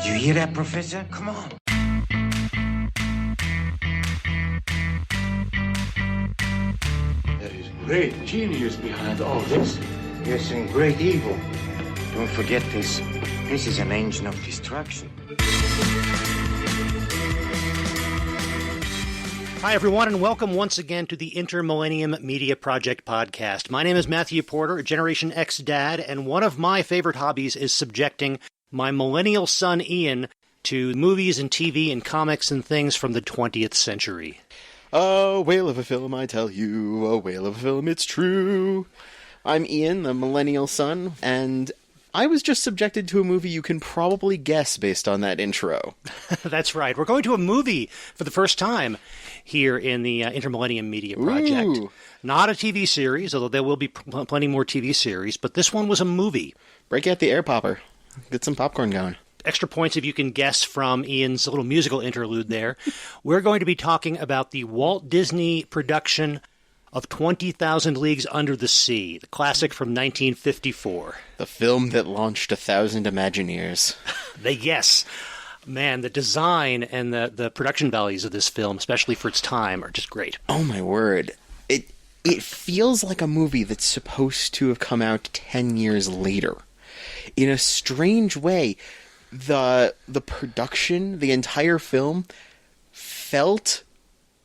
Did you hear that, Professor? Come on. There is great genius behind all this. Yes, and great evil. Don't forget this. This is an engine of destruction. Hi, everyone, and welcome once again to the Intermillennium Media Project podcast. My name is Matthew Porter, a Generation X dad, and one of my favorite hobbies is subjecting my millennial son, Ian, to movies and TV and comics and things from the 20th century. A whale of a film, I tell you, a whale of a film, it's true. I'm Ian, the millennial son, and I was just subjected to a movie you can probably guess based on that intro. That's right. We're going to a movie for the first time here in the Intermillennium Media Project. Ooh. Not a TV series, although there will be plenty more TV series, but this one was a movie. Break out the air popper. Get some popcorn going. Extra points if you can guess from Ian's little musical interlude there. We're going to be talking about the Walt Disney production of 20,000 Leagues Under the Sea, the classic from 1954. The film that launched 1,000 Imagineers. Yes. Man, the design and the production values of this film, especially for its time, are just great. Oh my word. It feels like a movie that's supposed to have come out 10 years later. In a strange way, the production, the entire film, felt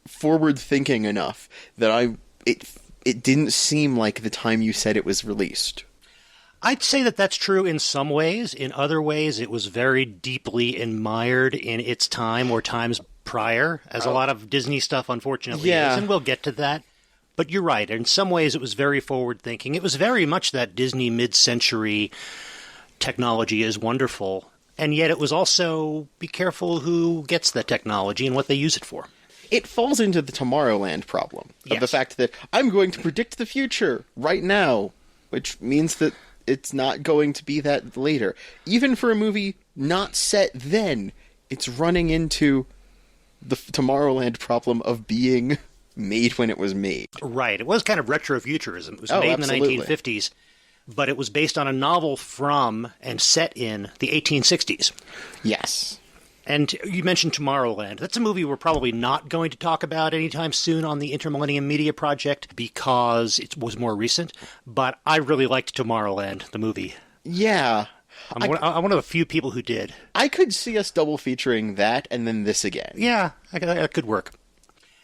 forward-thinking enough that it didn't seem like the time you said it was released. I'd say that that's true in some ways. In other ways, it was very deeply admired in its time or times prior, as a lot of Disney stuff, unfortunately, is, and we'll get to that. But you're right. In some ways, it was very forward-thinking. It was very much that Disney mid-century technology is wonderful, and yet it was also be careful who gets that technology and what they use it for. It falls into the Tomorrowland problem of the fact that I'm going to predict the future right now, which means that it's not going to be that later. Even for a movie not set then, it's running into the Tomorrowland problem of being made when it was made. Right. It was kind of retrofuturism. It was made in the 1950s, but it was based on a novel from and set in the 1860s. Yes. And you mentioned Tomorrowland. That's a movie we're probably not going to talk about anytime soon on the Intermillennium Media Project because it was more recent. But I really liked Tomorrowland, the movie. Yeah. I'm one of the few people who did. I could see us double featuring that and then this again. Yeah, that could work.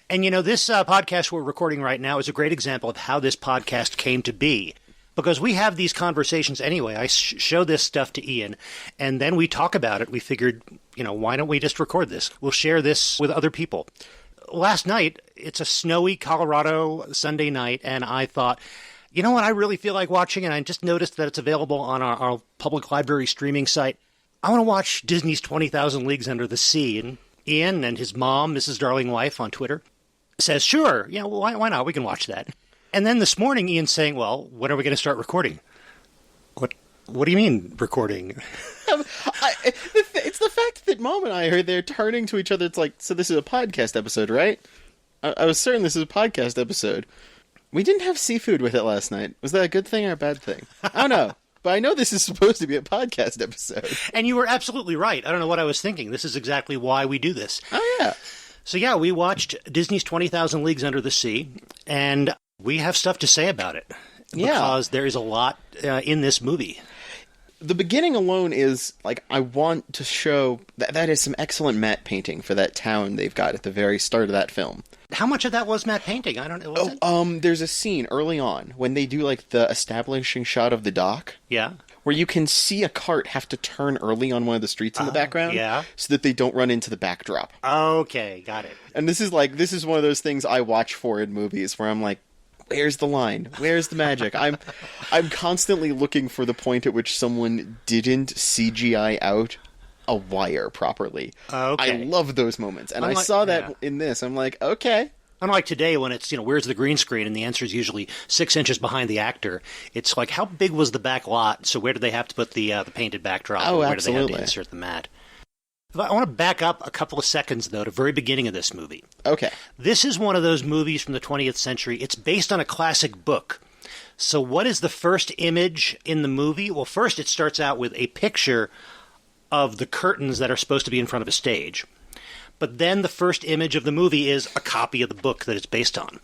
And, this podcast we're recording right now is a great example of how this podcast came to be. Because we have these conversations anyway. I show this stuff to Ian, and then we talk about it. We figured, why don't we just record this? We'll share this with other people. Last night, it's a snowy Colorado Sunday night, and I thought, you know what I really feel like watching? And I just noticed that it's available on our public library streaming site. I want to watch Disney's 20,000 Leagues Under the Sea. And Ian and his mom, Mrs. Darling Wife on Twitter, says, sure, why not? We can watch that. And then this morning, Ian's saying, well, when are we going to start recording? What do you mean, recording? It's the fact that Mom and I are there turning to each other. It's like, so this is a podcast episode, right? I was certain this is a podcast episode. We didn't have seafood with it last night. Was that a good thing or a bad thing? I don't know. But I know this is supposed to be a podcast episode. And you were absolutely right. I don't know what I was thinking. This is exactly why we do this. Oh, yeah. So, yeah, we watched Disney's 20,000 Leagues Under the Sea, and we have stuff to say about it. Yeah. Because there is a lot in this movie. The beginning alone is, I want to show that is some excellent matte painting for that town they've got at the very start of that film. How much of that was matte painting? I don't know. There's a scene early on when they do, the establishing shot of the dock. Yeah. Where you can see a cart have to turn early on one of the streets in the background. Yeah. So that they don't run into the backdrop. Okay, got it. And this is one of those things I watch for in movies where I'm like, where's the line? Where's the magic? I'm constantly looking for the point at which someone didn't CGI out a wire properly. Okay. I love those moments. And I saw that in this. I'm like, okay. Unlike today when it's, where's the green screen? And the answer is usually 6 inches behind the actor. It's like, how big was the back lot? So where do they have to put the painted backdrop? Oh, where absolutely. do they have to insert the matte? I want to back up a couple of seconds, though, to the very beginning of this movie. Okay. This is one of those movies from the 20th century. It's based on a classic book. So what is the first image in the movie? Well, first it starts out with a picture of the curtains that are supposed to be in front of a stage. But then the first image of the movie is a copy of the book that it's based on.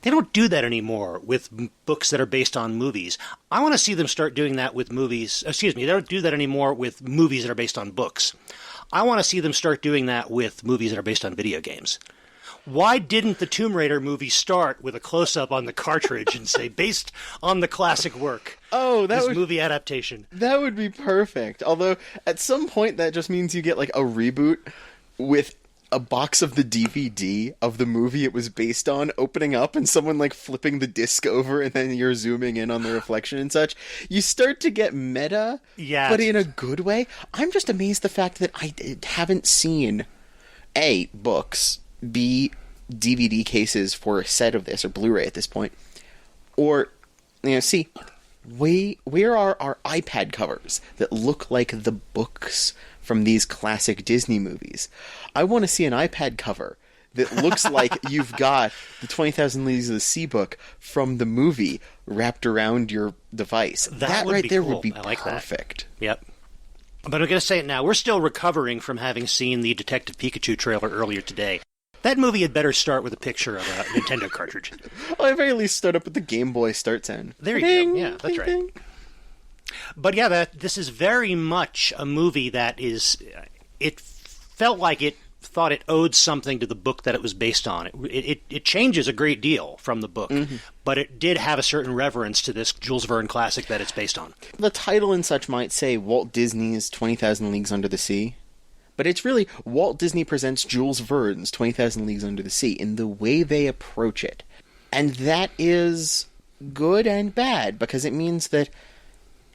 They don't do that anymore with books that are based on movies. I want to see them start doing that with movies. They don't do that anymore with movies that are based on books. I want to see them start doing that with movies that are based on video games. Why didn't the Tomb Raider movie start with a close-up on the cartridge and say, based on the classic work? Oh, Movie adaptation. That would be perfect. Although, at some point, that just means you get, like, a reboot with a box of the DVD of the movie it was based on opening up and someone, like, flipping the disc over and then you're zooming in on the reflection and such. You start to get meta, but in a good way. I'm just amazed the fact that I haven't seen, A, books, B, DVD cases for a set of this, or Blu-ray at this point, or, C, where are our iPad covers that look like the books from these classic Disney movies? I want to see an iPad cover that looks like you've got the 20,000 Leagues of the Sea book from the movie wrapped around your device. That right there would be perfect. Yep. But I'm going to say it now. We're still recovering from having seen the Detective Pikachu trailer earlier today. That movie had better start with a picture of a Nintendo cartridge. Well, at very least start up with the Game Boy start sound. There you go. Yeah, that's right. Ding. But yeah, this is very much a movie that is... It felt like it thought it owed something to the book that it was based on. It changes a great deal from the book, but it did have a certain reverence to this Jules Verne classic that it's based on. The title and such might say Walt Disney's 20,000 Leagues Under the Sea, but it's really Walt Disney presents Jules Verne's 20,000 Leagues Under the Sea in the way they approach it. And that is good and bad, because it means that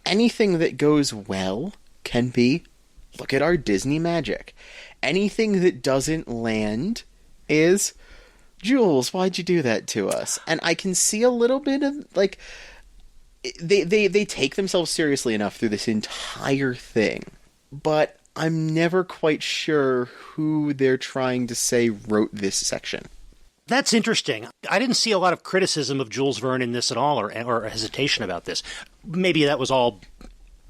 anything that goes well can be, look at our Disney magic. Anything that doesn't land is, Jules, why'd you do that to us? And I can see a little bit of, like, they take themselves seriously enough through this entire thing. But I'm never quite sure who they're trying to say wrote this section. That's interesting. I didn't see a lot of criticism of Jules Verne in this at all, or hesitation about this. Maybe that was all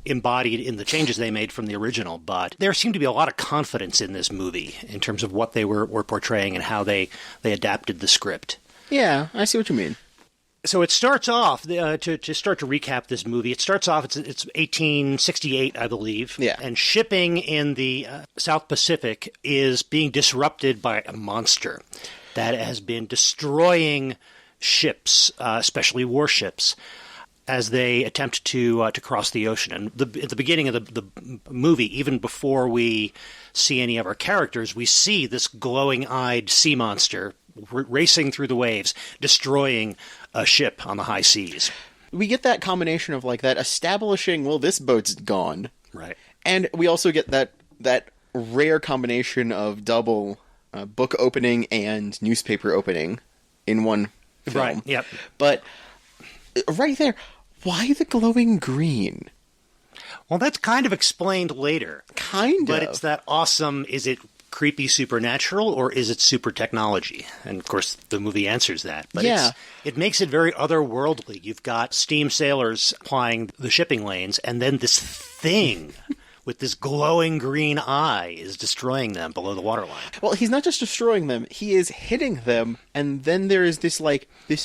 embodied in the changes they made from the original, but there seemed to be a lot of confidence in this movie in terms of what they were portraying and how they adapted the script. Yeah, I see what you mean. So it starts off, to start to recap this movie, it starts off, it's 1868, I believe, yeah. And shipping in the South Pacific is being disrupted by a monster that has been destroying ships, especially warships, as they attempt to cross the ocean. And at the beginning of the movie, even before we see any of our characters, we see this glowing-eyed sea monster racing through the waves, destroying a ship on the high seas. We get that combination of, like, that establishing, well, this boat's gone. Right. And we also get that rare combination of double book opening and newspaper opening in one film. Right, yep. But right there, why the glowing green? Well, that's kind of explained later. Kind of. But it's that awesome, is it creepy supernatural or is it super technology? And of course the movie answers that. But yeah. It makes it very otherworldly. You've got steam sailors plying the shipping lanes, and then this thing with this glowing green eye is destroying them below the waterline. Well, he's not just destroying them, he is hitting them, and then there is this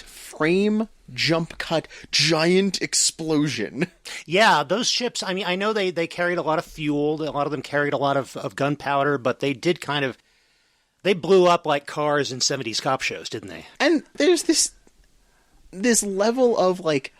frame jump cut giant explosion. Yeah, those ships, I mean, I know they carried a lot of fuel, a lot of them carried a lot of gunpowder, but they did they blew up like cars in 70s cop shows, didn't they? And there's this level of, like,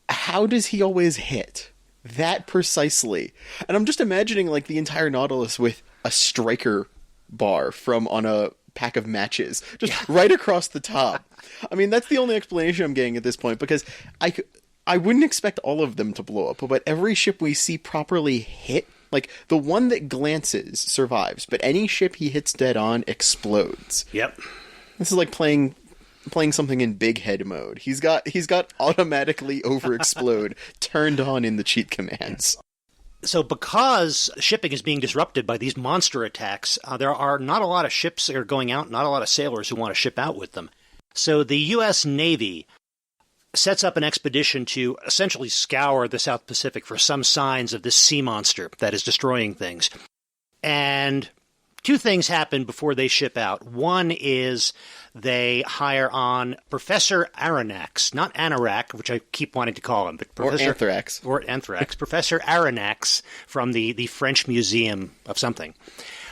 how does he always hit? That precisely. And I'm just imagining, like, the entire Nautilus with a striker bar on a pack of matches, just right across the top. I mean, that's the only explanation I'm getting at this point, because I wouldn't expect all of them to blow up, but every ship we see properly hit, like, the one that glances survives, but any ship he hits dead on explodes. Yep. This is like playing something in big head mode. He's got automatically overexplode turned on in the cheat commands. So because shipping is being disrupted by these monster attacks, there are not a lot of ships that are going out, not a lot of sailors who want to ship out with them. So the U.S. Navy sets up an expedition to essentially scour the South Pacific for some signs of this sea monster that is destroying things. And two things happen before they ship out. One is they hire on Professor Aronnax, not Anorak, which I keep wanting to call him, but Professor... Or Anthrax. Professor Aronnax from the French Museum of something.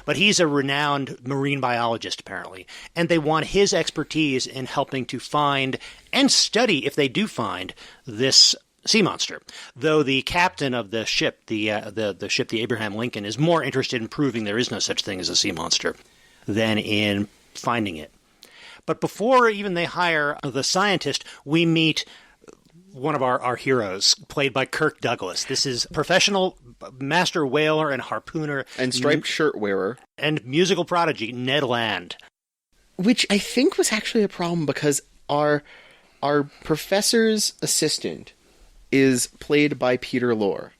But he's a renowned marine biologist, apparently, and they want his expertise in helping to find and study, if they do find, this sea monster. Though the captain of the ship, the ship, the Abraham Lincoln, is more interested in proving there is no such thing as a sea monster than in finding it. But before even they hire the scientist, we meet one of our heroes, played by Kirk Douglas. This is professional master whaler and harpooner. And striped shirt wearer. And musical prodigy, Ned Land. Which I think was actually a problem because our professor's assistant is played by Peter Lorre.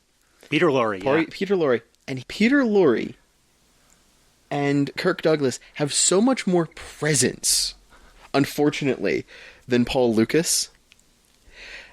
Peter Lorre, yeah. Peter Lorre. And Peter Lorre and Kirk Douglas have so much more presence, unfortunately, than Paul Lucas,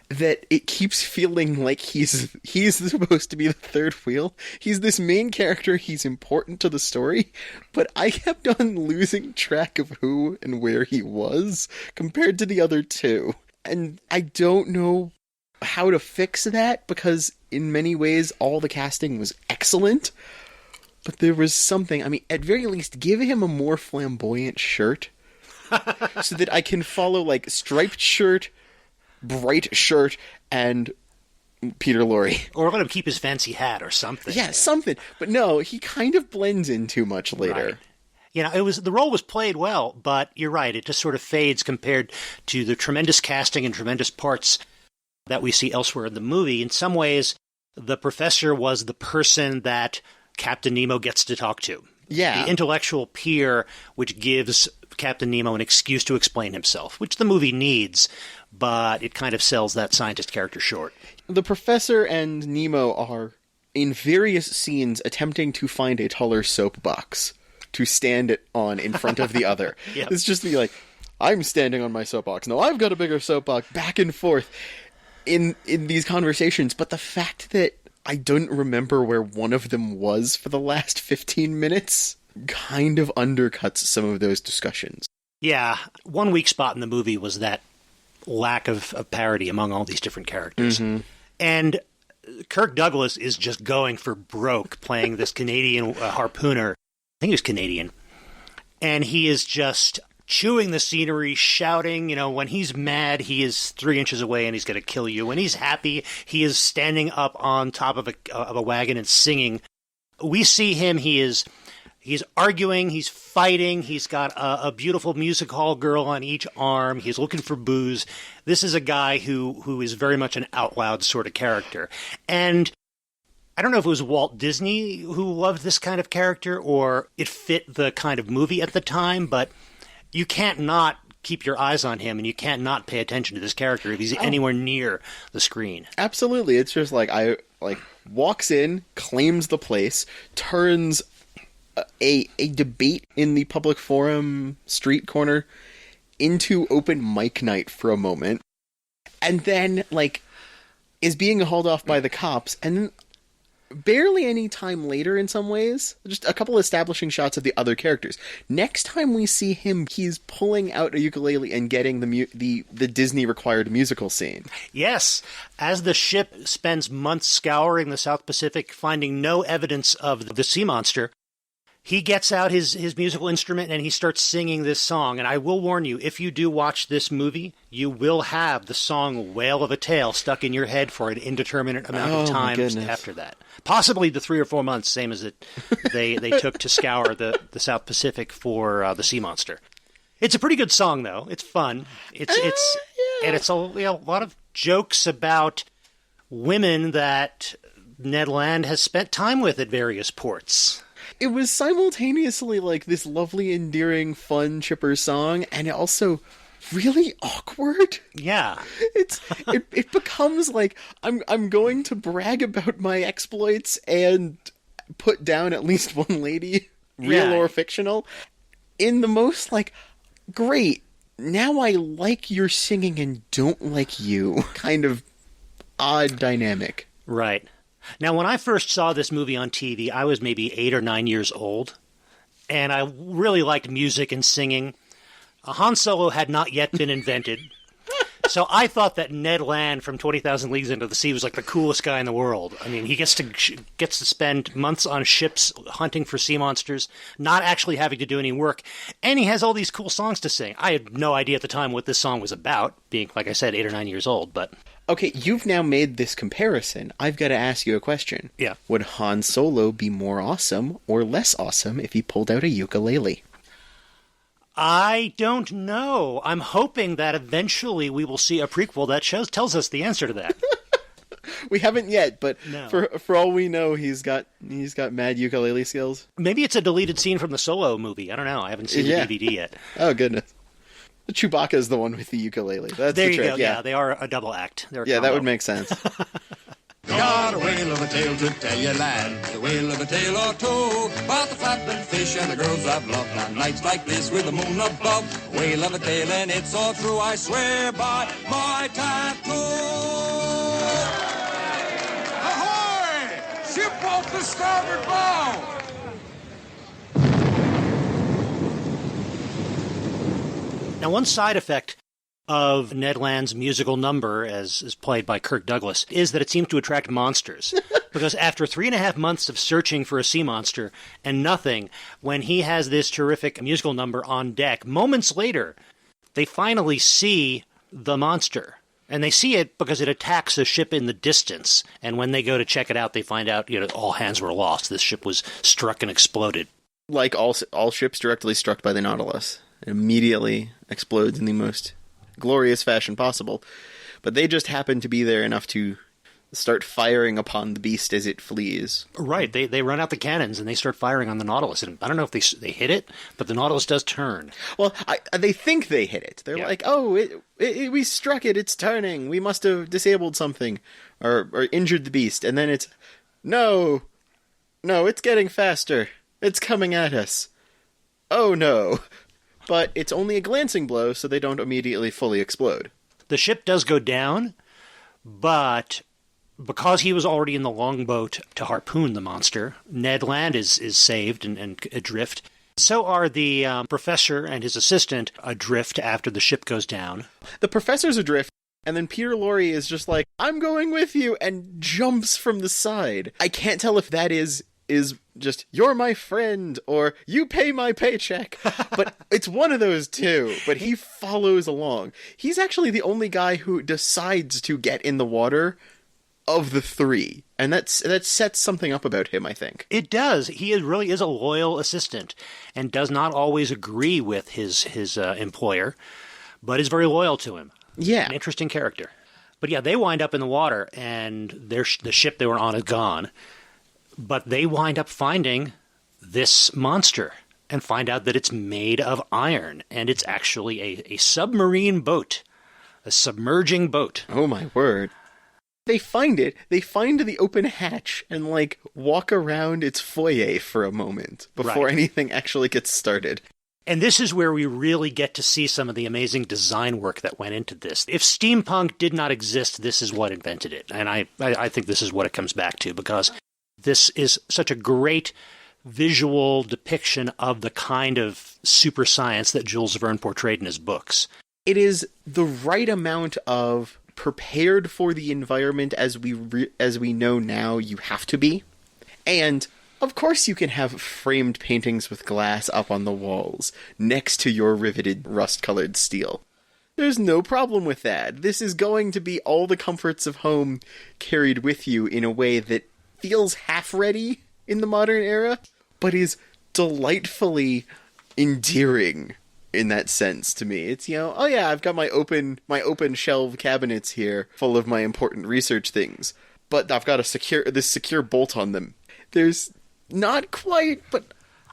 that it keeps feeling like he's supposed to be the third wheel. He's this main character, he's important to the story, but I kept on losing track of who and where he was compared to the other two. And I don't know how to fix that, because in many ways all the casting was excellent, but there was something, I mean, at very least give him a more flamboyant shirt so that I can follow like striped shirt, bright shirt, and Peter Lorre. Or let him keep his fancy hat or something. Yeah, something. But no, he kind of blends in too much later. Right. You know, the role was played well, but you're right, it just sort of fades compared to the tremendous casting and tremendous parts that we see elsewhere in the movie. In some ways, the professor was the person that Captain Nemo gets to talk to. Yeah. The intellectual peer which gives Captain Nemo an excuse to explain himself, which the movie needs, but it kind of sells that scientist character short. The professor and Nemo are, in various scenes, attempting to find a taller soapbox to stand it on in front of the other. Yep. It's just be like, I'm standing on my soapbox. No, I've got a bigger soapbox. Back and forth in these conversations. But the fact that I don't remember where one of them was for the last 15 minutes kind of undercuts some of those discussions. Yeah, one weak spot in the movie was that lack of parody among all these different characters. Mm-hmm. And Kirk Douglas is just going for broke playing this Canadian harpooner. I think he was Canadian. And he is just chewing the scenery, shouting. You know, when he's mad, he is 3 inches away and he's going to kill you. When he's happy, he is standing up on top of a wagon and singing. We see him, he's arguing, he's fighting, he's got a beautiful music hall girl on each arm, he's looking for booze. This is a guy who is very much an out loud sort of character. And I don't know if it was Walt Disney who loved this kind of character or it fit the kind of movie at the time, but you can't not keep your eyes on him and you can't not pay attention to this character if he's anywhere near the screen. Absolutely. It's just walks in, claims the place, turns a debate in the public forum street corner into open mic night for a moment, and then is being hauled off by the cops, and then barely any time later in some ways, just a couple establishing shots of the other characters. Next time we see him, he's pulling out a ukulele and getting the Disney required musical scene. Yes, as the ship spends months scouring the South Pacific, finding no evidence of the sea monster, he gets out his musical instrument and he starts singing this song. And I will warn you, if you do watch this movie, you will have the song Whale of a Tale stuck in your head for an indeterminate amount of time after that. Possibly the 3 or 4 months, same as they took to scour the South Pacific for the sea monster. It's a pretty good song, though. It's fun. And it's a lot of jokes about women that Ned Land has spent time with at various ports. It was simultaneously this lovely, endearing, fun, chipper song, and also really awkward. Yeah. It becomes I'm going to brag about my exploits and put down at least one lady, real or fictional, in the most great, now I like your singing and don't like you kind of odd dynamic. Right. Now, when I first saw this movie on TV, I was maybe 8 or 9 years old, and I really liked music and singing. Han Solo had not yet been invented, so I thought that Ned Land from 20,000 Leagues Under the Sea was like the coolest guy in the world. I mean, he gets to spend months on ships hunting for sea monsters, not actually having to do any work, and he has all these cool songs to sing. I had no idea at the time what this song was about, being, like I said, 8 or 9 years old, but... Okay, you've now made this comparison. I've got to ask you a question. Yeah. Would Han Solo be more awesome or less awesome if he pulled out a ukulele? I don't know. I'm hoping that eventually we will see a prequel that tells us the answer to that. We haven't yet, but No. for all we know, he's got mad ukulele skills. Maybe it's a deleted scene from the Solo movie. I don't know. I haven't seen the DVD yet. Oh, goodness. Chewbacca is the one with the ukulele. That's There the you trick. go. Yeah, they are a double act. They're a Yeah, that combo. would make sense. Got a whale of a tale to tell you, lad. The whale of a tale or two about the flatbed fish and the girls I've loved on nights like this with the moon above. A whale of a tale and it's all true. I swear by my tattoo. Ahoy! Ship off the starboard bow. Now, one side effect of Ned Land's musical number, as is played by Kirk Douglas, is that it seems to attract monsters. Because after 3.5 months of searching for a sea monster and nothing, when he has this terrific musical number on deck, moments later, they finally see the monster. And they see it because it attacks a ship in the distance. And when they go to check it out, they find out, all hands were lost. This ship was struck and exploded. Like all ships directly struck by the Nautilus. It immediately explodes in the most glorious fashion possible. But they just happen to be there enough to start firing upon the beast as it flees. Right. They run out the cannons and they start firing on the Nautilus. And I don't know if they hit it, but the Nautilus does turn. Well, they think they hit it. They're Yeah. like, oh, we struck it. It's turning. We must have disabled something or injured the beast. And then it's, no, it's getting faster. It's coming at us. Oh, no. But it's only a glancing blow, so they don't immediately fully explode. The ship does go down, but because he was already in the longboat to harpoon the monster, Ned Land is saved and adrift. So are the professor and his assistant adrift after the ship goes down. The professor's adrift, and then Peter Lorre is just like, I'm going with you, and jumps from the side. I can't tell if that is just, you're my friend, or you pay my paycheck. But it's one of those two. But he follows along. He's actually the only guy who decides to get in the water of the three. And that sets something up about him, I think. It does. He really is a loyal assistant and does not always agree with his employer, but is very loyal to him. Yeah. An interesting character. But yeah, they wind up in the water, and the ship they were on is gone. But they wind up finding this monster and find out that it's made of iron, and it's actually a submarine boat, a submerging boat. Oh my word. They find it. They find the open hatch and, walk around its foyer for a moment before Right. anything actually gets started. And this is where we really get to see some of the amazing design work that went into this. If steampunk did not exist, this is what invented it. And I think this is what it comes back to, because this is such a great visual depiction of the kind of super science that Jules Verne portrayed in his books. It is the right amount of prepared for the environment as we know now you have to be. And of course you can have framed paintings with glass up on the walls next to your riveted rust-colored steel. There's no problem with that. This is going to be all the comforts of home carried with you in a way that feels half-ready in the modern era, but is delightfully endearing in that sense to me. It's, oh yeah, I've got my open shelf cabinets here full of my important research things, but I've got this secure bolt on them. There's not quite, but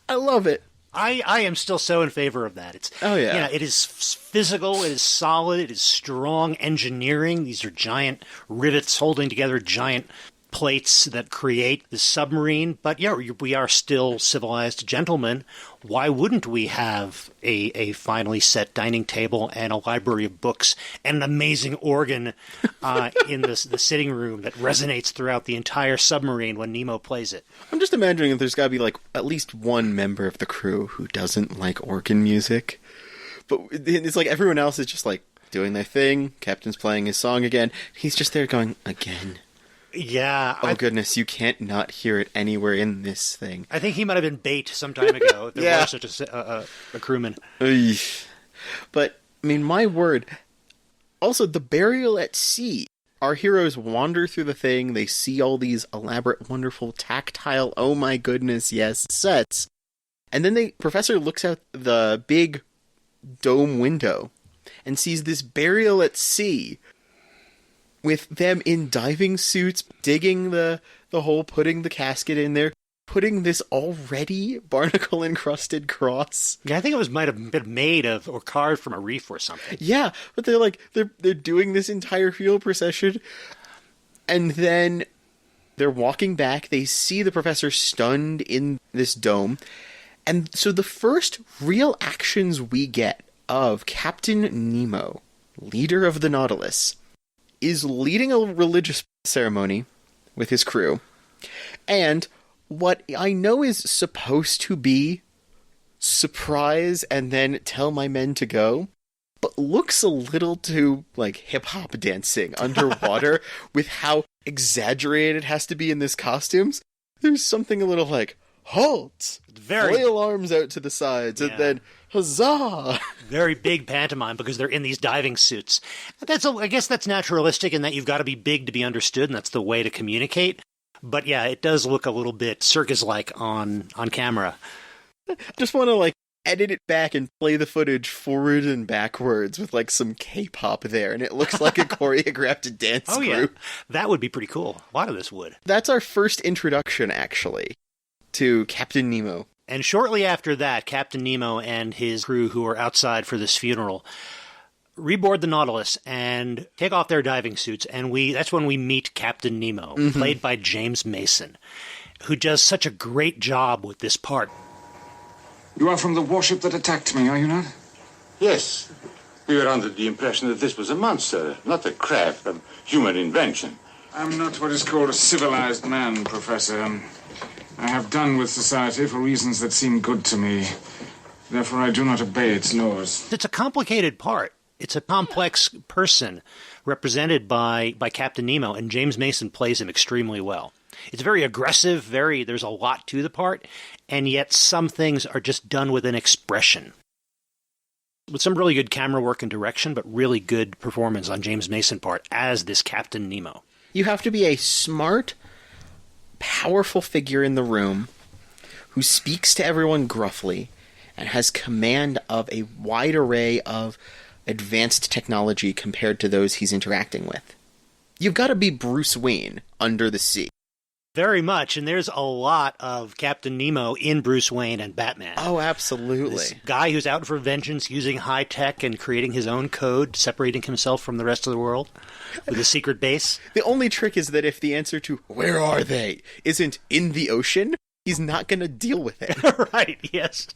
I love it. I am still so in favor of that. It's it is physical, it is solid, it is strong engineering. These are giant rivets holding together giant plates that create the submarine. But yeah, we are still civilized gentlemen. Why wouldn't we have a finely set dining table and a library of books and an amazing organ in the sitting room that resonates throughout the entire submarine when Nemo plays it? I'm just imagining that there's got to be like at least one member of the crew who doesn't like organ music. But it's like everyone else is just like doing their thing. Captain's playing his song again. He's just there going, again. Yeah. Oh, goodness, you can't not hear it anywhere in this thing. I think he might have been bait some time ago if there was such a crewman. But, I mean, my word. Also, the burial at sea. Our heroes wander through the thing. They see all these elaborate, wonderful, tactile, oh my goodness, yes, sets. And then the professor looks out the big dome window and sees this burial at sea with them in diving suits, digging the hole, putting the casket in there, putting this already barnacle-encrusted cross. Yeah, I think it might have been made of or carved from a reef or something. Yeah, but they're doing this entire funeral procession, and then they're walking back. They see the professor stunned in this dome, and so the first real actions we get of Captain Nemo, leader of the Nautilus, is leading a religious ceremony with his crew, and what I know is supposed to be surprise and then tell my men to go, but looks a little too like hip-hop dancing underwater with how exaggerated it has to be in this costumes. There's something a little like, halt! Flail arms out to the sides, and then huzzah! Very big pantomime because they're in these diving suits. I guess that's naturalistic in that you've got to be big to be understood, and that's the way to communicate. But yeah, it does look a little bit circus-like on camera. Just want to edit it back and play the footage forward and backwards with some K-pop there, and it looks like a choreographed dance group. Yeah, that would be pretty cool. A lot of this would. That's our first introduction, actually, to Captain Nemo. And shortly after that, Captain Nemo and his crew who are outside for this funeral reboard the Nautilus and take off their diving suits, and that's when we meet Captain Nemo, played by James Mason, who does such a great job with this part. You are from the warship that attacked me, are you not? Yes. We were under the impression that this was a monster, not a craft of human invention. I'm not what is called a civilized man, Professor. I have done with society for reasons that seem good to me. Therefore, I do not obey its laws. It's a complicated part. It's a complex person represented by Captain Nemo, and James Mason plays him extremely well. It's very aggressive, there's a lot to the part, and yet some things are just done with an expression. With some really good camera work and direction, but really good performance on James Mason part as this Captain Nemo. You have to be a smart, powerful figure in the room who speaks to everyone gruffly and has command of a wide array of advanced technology compared to those he's interacting with. You've got to be Bruce Wayne under the sea. Very much, and there's a lot of Captain Nemo in Bruce Wayne and Batman. Oh, absolutely. This guy who's out for vengeance, using high tech and creating his own code, separating himself from the rest of the world with a secret base. The only trick is that if the answer to "where are they" isn't in the ocean, he's not going to deal with it. Right, yes.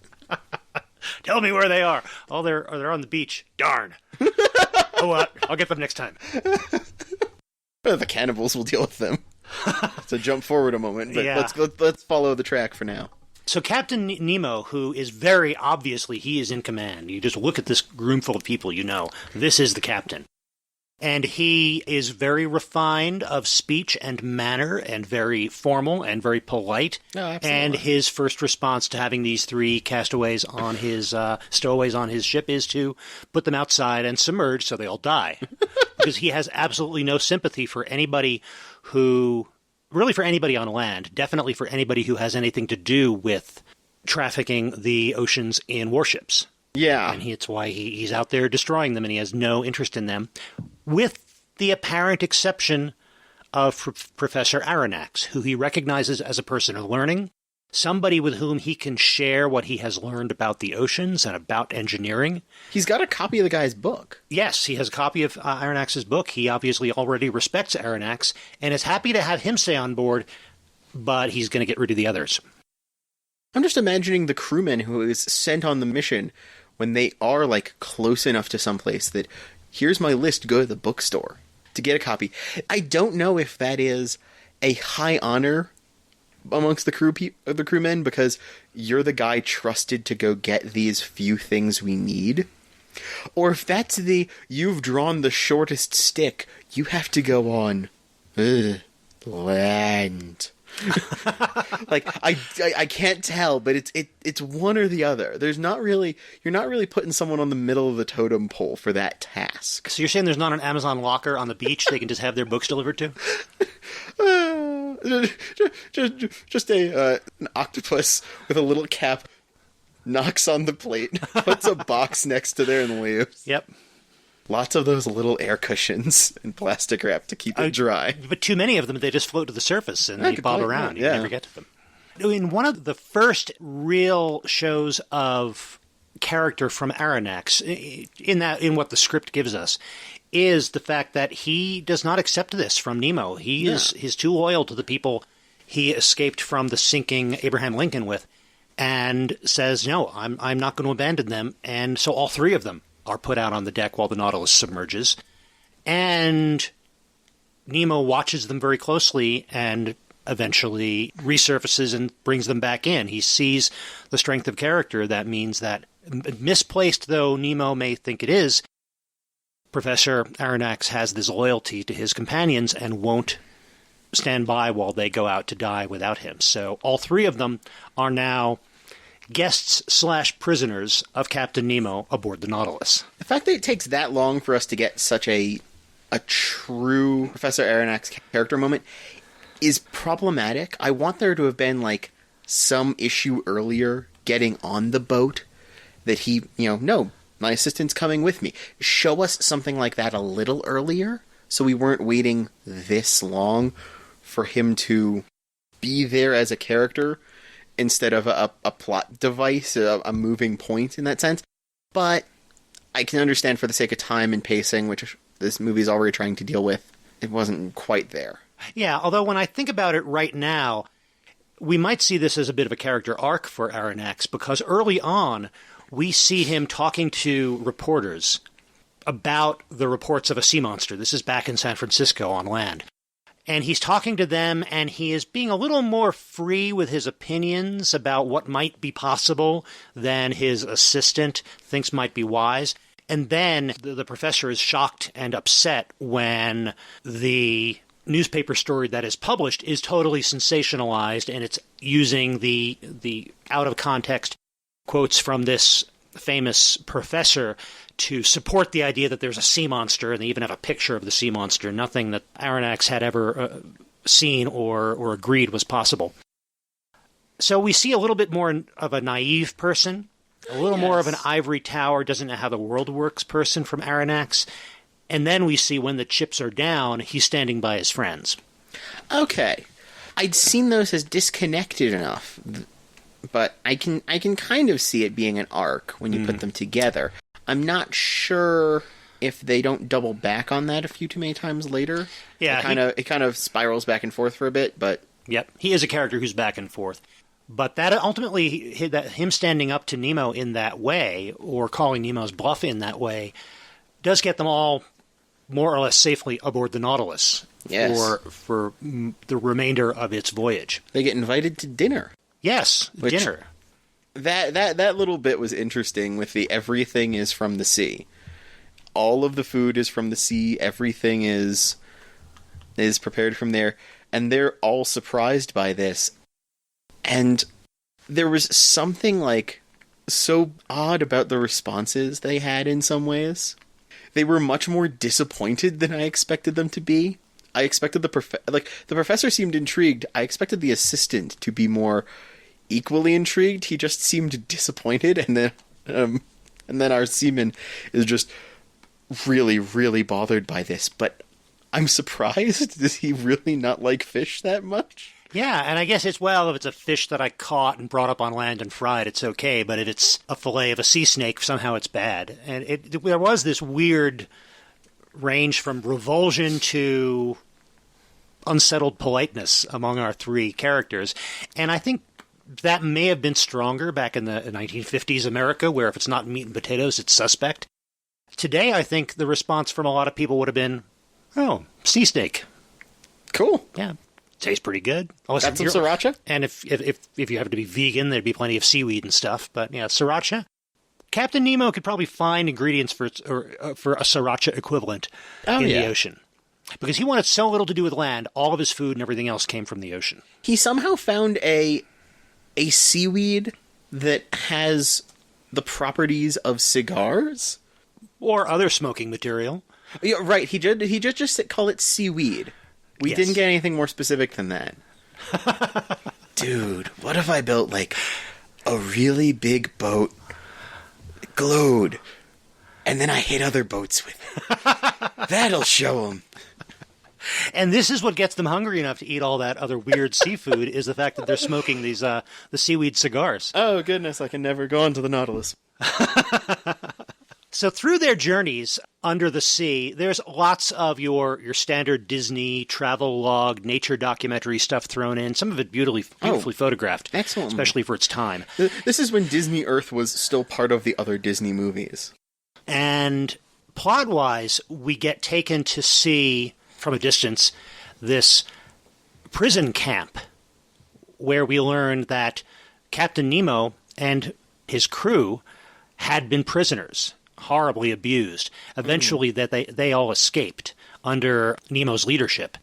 Tell me where they are. Oh, they're on the beach. Darn. Oh, well, I'll get them next time. The cannibals will deal with them. So jump forward a moment, but let's follow the track for now. So Captain Nemo, who is very obviously, he is in command. You just look at this room full of people, this is the captain. And he is very refined of speech and manner and very formal and very polite. Oh, absolutely. And his first response to having these three castaways on his, stowaways on his ship is to put them outside and submerge so they all die. Because he has absolutely no sympathy for anybody really for anybody on land, definitely for anybody who has anything to do with trafficking the oceans in warships. Yeah. And it's why he's out there destroying them, and he has no interest in them, with the apparent exception of Professor Aronnax, who he recognizes as a person of learning somebody with whom he can share what he has learned about the oceans and about engineering. He's got a copy of the guy's book. Yes, he has a copy of Aronnax's book. He obviously already respects Aronnax and is happy to have him stay on board, but he's going to get rid of the others. I'm just imagining the crewman who is sent on the mission when they are, like, close enough to someplace that, here's my list, go to the bookstore to get a copy. I don't know if that is a high honor amongst the crewmen, because you're the guy trusted to go get these few things we need, or if that's the you've drawn the shortest stick, you have to go on land. Like I can't tell, but it's one or the other. You're not really putting someone on the middle of the totem pole for that task. So you're saying there's not an Amazon locker on the beach they can just have their books delivered to? Just an octopus with a little cap knocks on the plate, puts a box next to there, and leaves. Yep. Lots of those little air cushions and plastic wrap to keep it dry. But too many of them, they just float to the surface and they bob around. You never get to them. In one of the first real shows of character from Aronnax, in what the script gives us, is the fact that he does not accept this from Nemo. He's too loyal to the people he escaped from the sinking Abraham Lincoln with, and says, no, I'm not going to abandon them. And so all three of them are put out on the deck while the Nautilus submerges. And Nemo watches them very closely and eventually resurfaces and brings them back in. He sees the strength of character. That means that, misplaced though Nemo may think it is, Professor Aronnax has this loyalty to his companions and won't stand by while they go out to die without him. So all three of them are now guests/prisoners of Captain Nemo aboard the Nautilus. The fact that it takes that long for us to get such a true Professor Aronnax character moment is problematic. I want there to have been, like, some issue earlier getting on the boat that he, no, my assistant's coming with me. Show us something like that a little earlier so we weren't waiting this long for him to be there as a character instead of a plot device, a moving point in that sense. But I can understand for the sake of time and pacing, which this movie's already trying to deal with, it wasn't quite there. Yeah, although when I think about it right now, we might see this as a bit of a character arc for Aronnax, because early on, we see him talking to reporters about the reports of a sea monster. This is back in San Francisco on land. And he's talking to them, and he is being a little more free with his opinions about what might be possible than his assistant thinks might be wise. And then the professor is shocked and upset when the newspaper story that is published is totally sensationalized, and it's using the out-of-context quotes from this famous professor to support the idea that there's a sea monster, and they even have a picture of the sea monster, nothing that Aronnax had ever seen or agreed was possible. So we see a little bit more of a naive person, a little more of an ivory tower, doesn't know how the world works person from Aronnax, and then we see when the chips are down, he's standing by his friends. Okay. I'd seen those as disconnected enough, but I can kind of see it being an arc when you put them together. I'm not sure if they don't double back on that a few too many times later. Yeah, it kind of spirals back and forth for a bit, but yep, he is a character who's back and forth. But that ultimately, him standing up to Nemo in that way, or calling Nemo's bluff in that way, does get them all more or less safely aboard the Nautilus for the remainder of its voyage. They get invited to dinner. Yes, dinner. That little bit was interesting with the everything is from the sea. All of the food is from the sea. Everything is prepared from there. And they're all surprised by this. And there was something, like, so odd about the responses they had in some ways. They were much more disappointed than I expected them to be. I expected the professor seemed intrigued. I expected the assistant to be more equally intrigued. He just seemed disappointed, and then our seaman is just really, really bothered by this. But I'm surprised. Does he really not like fish that much? Yeah, and I guess if it's a fish that I caught and brought up on land and fried, it's okay. But if it's a fillet of a sea snake, somehow it's bad. And there was this weird range from revulsion to unsettled politeness among our three characters. And I think that may have been stronger back in the 1950s America, where if it's not meat and potatoes, it's suspect. Today, I think the response from a lot of people would have been, oh, sea snake. Cool. Yeah. Tastes pretty good. Got some sriracha? And if you happen to be vegan, there'd be plenty of seaweed and stuff. But yeah, sriracha. Captain Nemo could probably find ingredients for a sriracha equivalent the ocean. Because he wanted so little to do with land, all of his food and everything else came from the ocean. He somehow found a seaweed that has the properties of cigars? Or other smoking material. Yeah, right. He just call it seaweed. We didn't get anything more specific than that. Dude, what if I built, like, a really big boat that glowed, and then I hit other boats with it? That'll show them. And this is what gets them hungry enough to eat all that other weird seafood, is the fact that they're smoking these the seaweed cigars. Oh, goodness, I can never go onto the Nautilus. So through their journeys under the sea, there's lots of your standard Disney travel log, nature documentary stuff thrown in, some of it beautifully photographed. Excellent. Especially for its time. This is when Disney Earth was still part of the other Disney movies. And plot-wise, we get taken to see, from a distance, this prison camp where we learn that Captain Nemo and his crew had been prisoners, horribly abused. Eventually, that they all escaped under Nemo's leadership,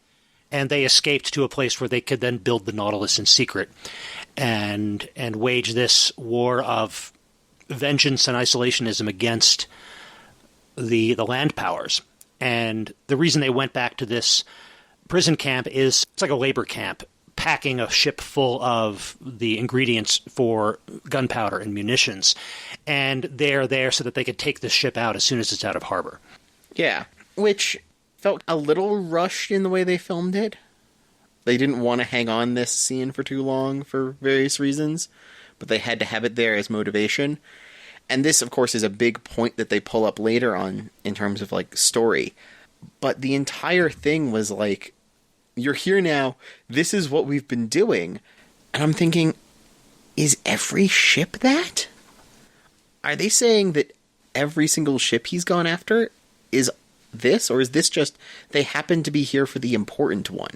and they escaped to a place where they could then build the Nautilus in secret and wage this war of vengeance and isolationism against the land powers. And the reason they went back to this prison camp is it's like a labor camp, packing a ship full of the ingredients for gunpowder and munitions. And they're there so that they could take the ship out as soon as it's out of harbor. Yeah, which felt a little rushed in the way they filmed it. They didn't want to hang on this scene for too long for various reasons, but they had to have it there as motivation. And this, of course, is a big point that they pull up later on in terms of, like, story. But the entire thing was like, you're here now, this is what we've been doing. And I'm thinking, is every ship that? Are they saying that every single ship he's gone after is this? Or is this just, they happen to be here for the important one?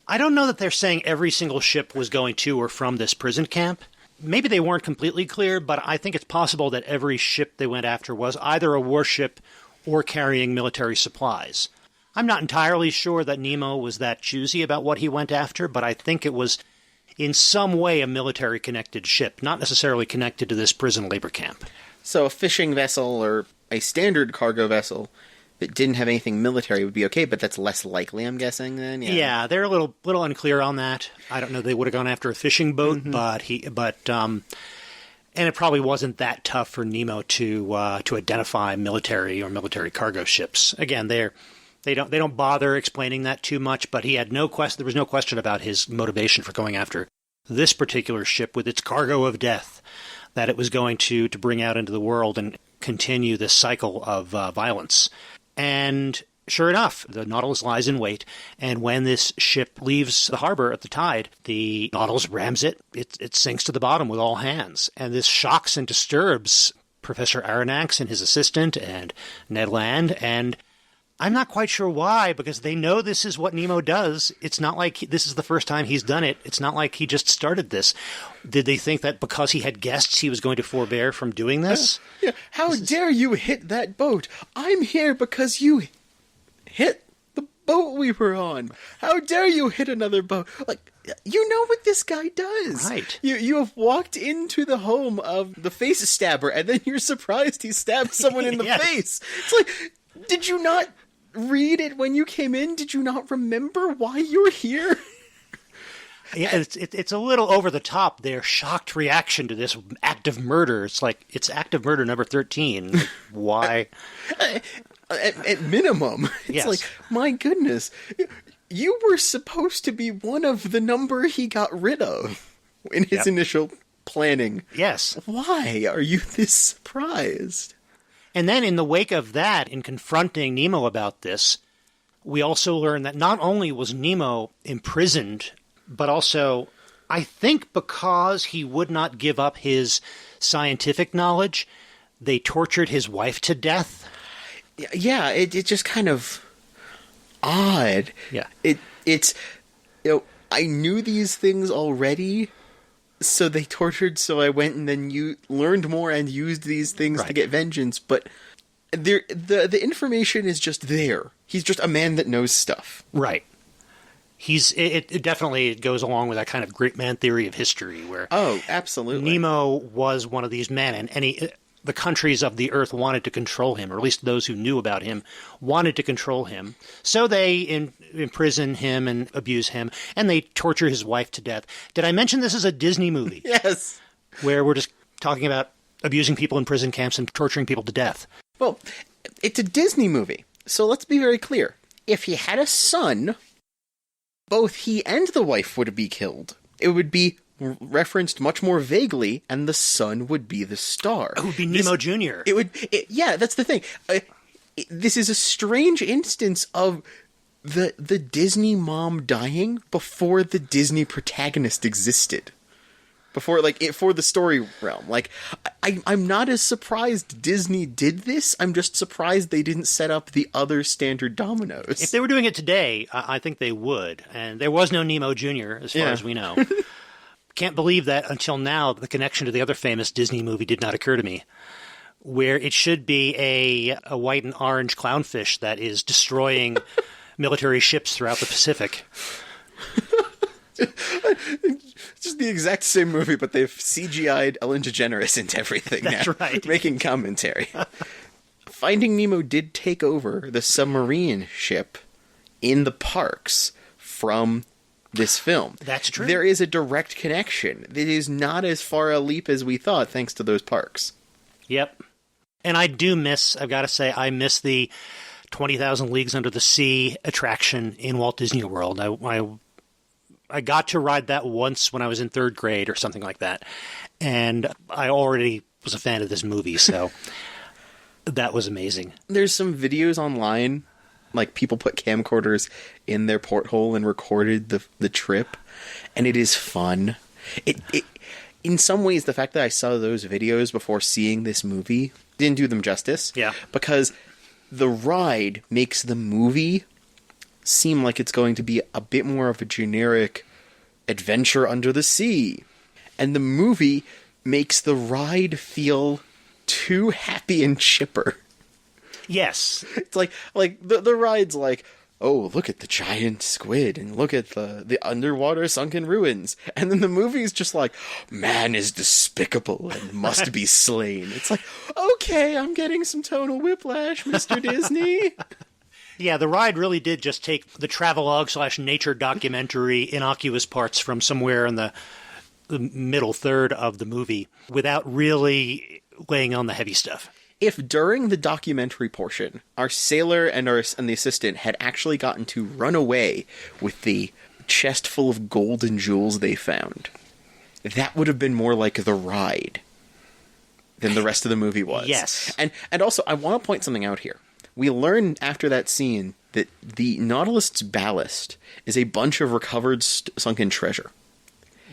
I don't know that they're saying every single ship was going to or from this prison camp. Maybe they weren't completely clear, but I think it's possible that every ship they went after was either a warship or carrying military supplies. I'm not entirely sure that Nemo was that choosy about what he went after, but I think it was in some way a military-connected ship, not necessarily connected to this prison labor camp. So a fishing vessel or a standard cargo vessel that didn't have anything military would be okay, but that's less likely, I'm guessing, then? Yeah, they're a little unclear on that. I don't know they would have gone after a fishing boat, and it probably wasn't that tough for Nemo to identify military or military cargo ships. Again, they don't bother explaining that too much, but he had there was no question about his motivation for going after this particular ship with its cargo of death, that it was going to bring out into the world and continue this cycle of violence. And sure enough, the Nautilus lies in wait, and when this ship leaves the harbor at the tide, the Nautilus rams it. It sinks to the bottom with all hands, and this shocks and disturbs Professor Aronnax and his assistant and Ned Land, and I'm not quite sure why, because they know this is what Nemo does. It's not like this is the first time he's done it. It's not like he just started this. Did they think that because he had guests, he was going to forbear from doing this? Yeah. How dare you hit that boat? I'm here because you hit the boat we were on. How dare you hit another boat? Like, you know what this guy does. Right. You have walked into the home of the face stabber, and then you're surprised he stabbed someone in the Yes. face. It's like, did you not read it when you came in? Did you not remember why you're here? Yeah, it's a little over the top, their shocked reaction to this act of murder. It's like, it's act of murder number 13. Like, why? At minimum. It's Yes. like, my goodness. you were supposed to be one of the number he got rid of in his initial planning. Yes. Why are you this surprised? And then in the wake of that, in confronting Nemo about this, we also learn that not only was Nemo imprisoned, but also, I think because he would not give up his scientific knowledge, they tortured his wife to death. Yeah, it's just kind of odd. Yeah. It's I knew these things already, so they tortured, so I went and then learned more and used these things to get vengeance, but the information is just there. He's just a man that knows stuff. Right. It definitely goes along with that kind of great man theory of history where absolutely. Nemo was one of these men, and the countries of the earth wanted to control him, or at least those who knew about him wanted to control him. So they imprison him and abuse him, and they torture his wife to death. Did I mention this is a Disney movie? Yes. Where we're just talking about abusing people in prison camps and torturing people to death. Well, it's a Disney movie, so let's be very clear. If he had a son, both he and the wife would be killed. It would be referenced much more vaguely, and the son would be the star. It would be Nemo Jr. Yeah, that's the thing. This is a strange instance of the Disney mom dying before the Disney protagonist existed. For the story realm. I'm not as surprised Disney did this. I'm just surprised they didn't set up the other standard dominoes. If they were doing it today, I think they would. And there was no Nemo Jr., as far as we know. Can't believe that until now the connection to the other famous Disney movie did not occur to me, where it should be a white and orange clownfish that is destroying military ships throughout the Pacific. Just the exact same movie, but they've CGI'd Ellen DeGeneres into everything now. That's right. Making commentary. Finding Nemo did take over the submarine ship in the parks from this film. That's true. There is a direct connection. It is not as far a leap as we thought, thanks to those parks. Yep. And I've got to say, I miss the 20,000 Leagues Under the Sea attraction in Walt Disney World. I got to ride that once when I was in third grade or something like that. And I already was a fan of this movie, so that was amazing. There's some videos online, like people put camcorders in their porthole and recorded the trip, and it is fun. It in some ways, the fact that I saw those videos before seeing this movie didn't do them justice. Yeah. Because the ride makes the movie seem like it's going to be a bit more of a generic adventure under the sea. And the movie makes the ride feel too happy and chipper. Yes. It's like the ride's like, oh, look at the giant squid and look at the underwater sunken ruins. And then the movie's just like, man is despicable and must be slain. It's like, okay, I'm getting some tonal whiplash, Mr. Disney. Yeah, the ride really did just take the travelogue / nature documentary innocuous parts from somewhere in the middle third of the movie without really laying on the heavy stuff. If during the documentary portion, our sailor and the assistant had actually gotten to run away with the chest full of gold and jewels they found, that would have been more like the ride than the rest of the movie was. Yes. And also, I want to point something out here. We learn after that scene that the Nautilus's ballast is a bunch of recovered sunken treasure.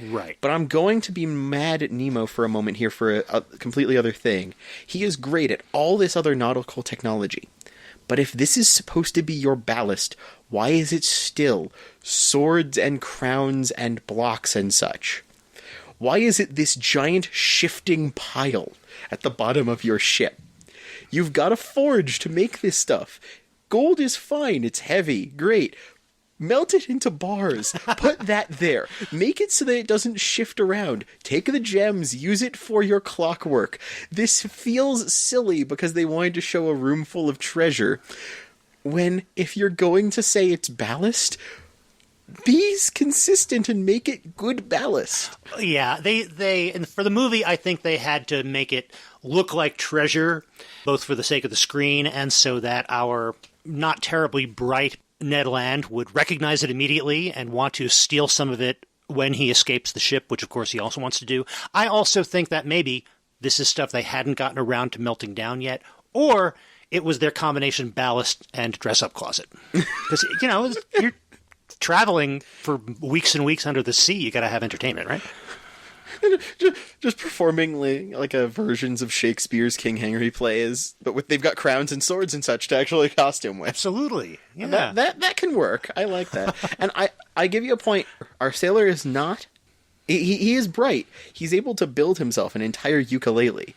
Right. But I'm going to be mad at Nemo for a moment here for a completely other thing. He is great at all this other nautical technology. But if this is supposed to be your ballast, why is it still swords and crowns and blocks and such? Why is it this giant shifting pile at the bottom of your ship? You've got a forge to make this stuff. Gold is fine. It's heavy. Great. Melt it into bars. Put that there. Make it so that it doesn't shift around. Take the gems. Use it for your clockwork. This feels silly because they wanted to show a room full of treasure. When, if you're going to say it's ballast, be consistent and make it good ballast. Yeah, they and for the movie, I think they had to make it look like treasure, both for the sake of the screen and so that our not terribly bright Ned Land would recognize it immediately and want to steal some of it when he escapes the ship, which of course he also wants to do. I also think that maybe this is stuff they hadn't gotten around to melting down yet, or it was their combination ballast and dress-up closet. Because, you're traveling for weeks and weeks under the sea. You got to have entertainment, right? Just performing like a versions of Shakespeare's King Henry plays, but they've got crowns and swords and such to actually costume with. Absolutely. Yeah. That can work. I like that. And I give you a point. Our sailor is not... He is bright. He's able to build himself an entire ukulele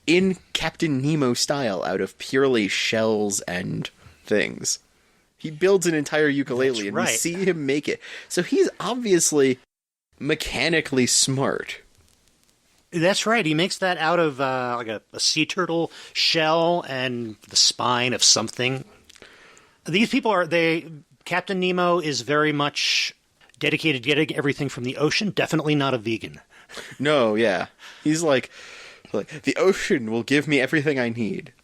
in Captain Nemo style out of purely shells and things. He builds an entire ukulele, and we see him make it. So he's obviously mechanically smart. That's right. He makes that out of like a sea turtle shell and the spine of something. These people Captain Nemo is very much dedicated to getting everything from the ocean. Definitely not a vegan. No, yeah. He's like, the ocean will give me everything I need.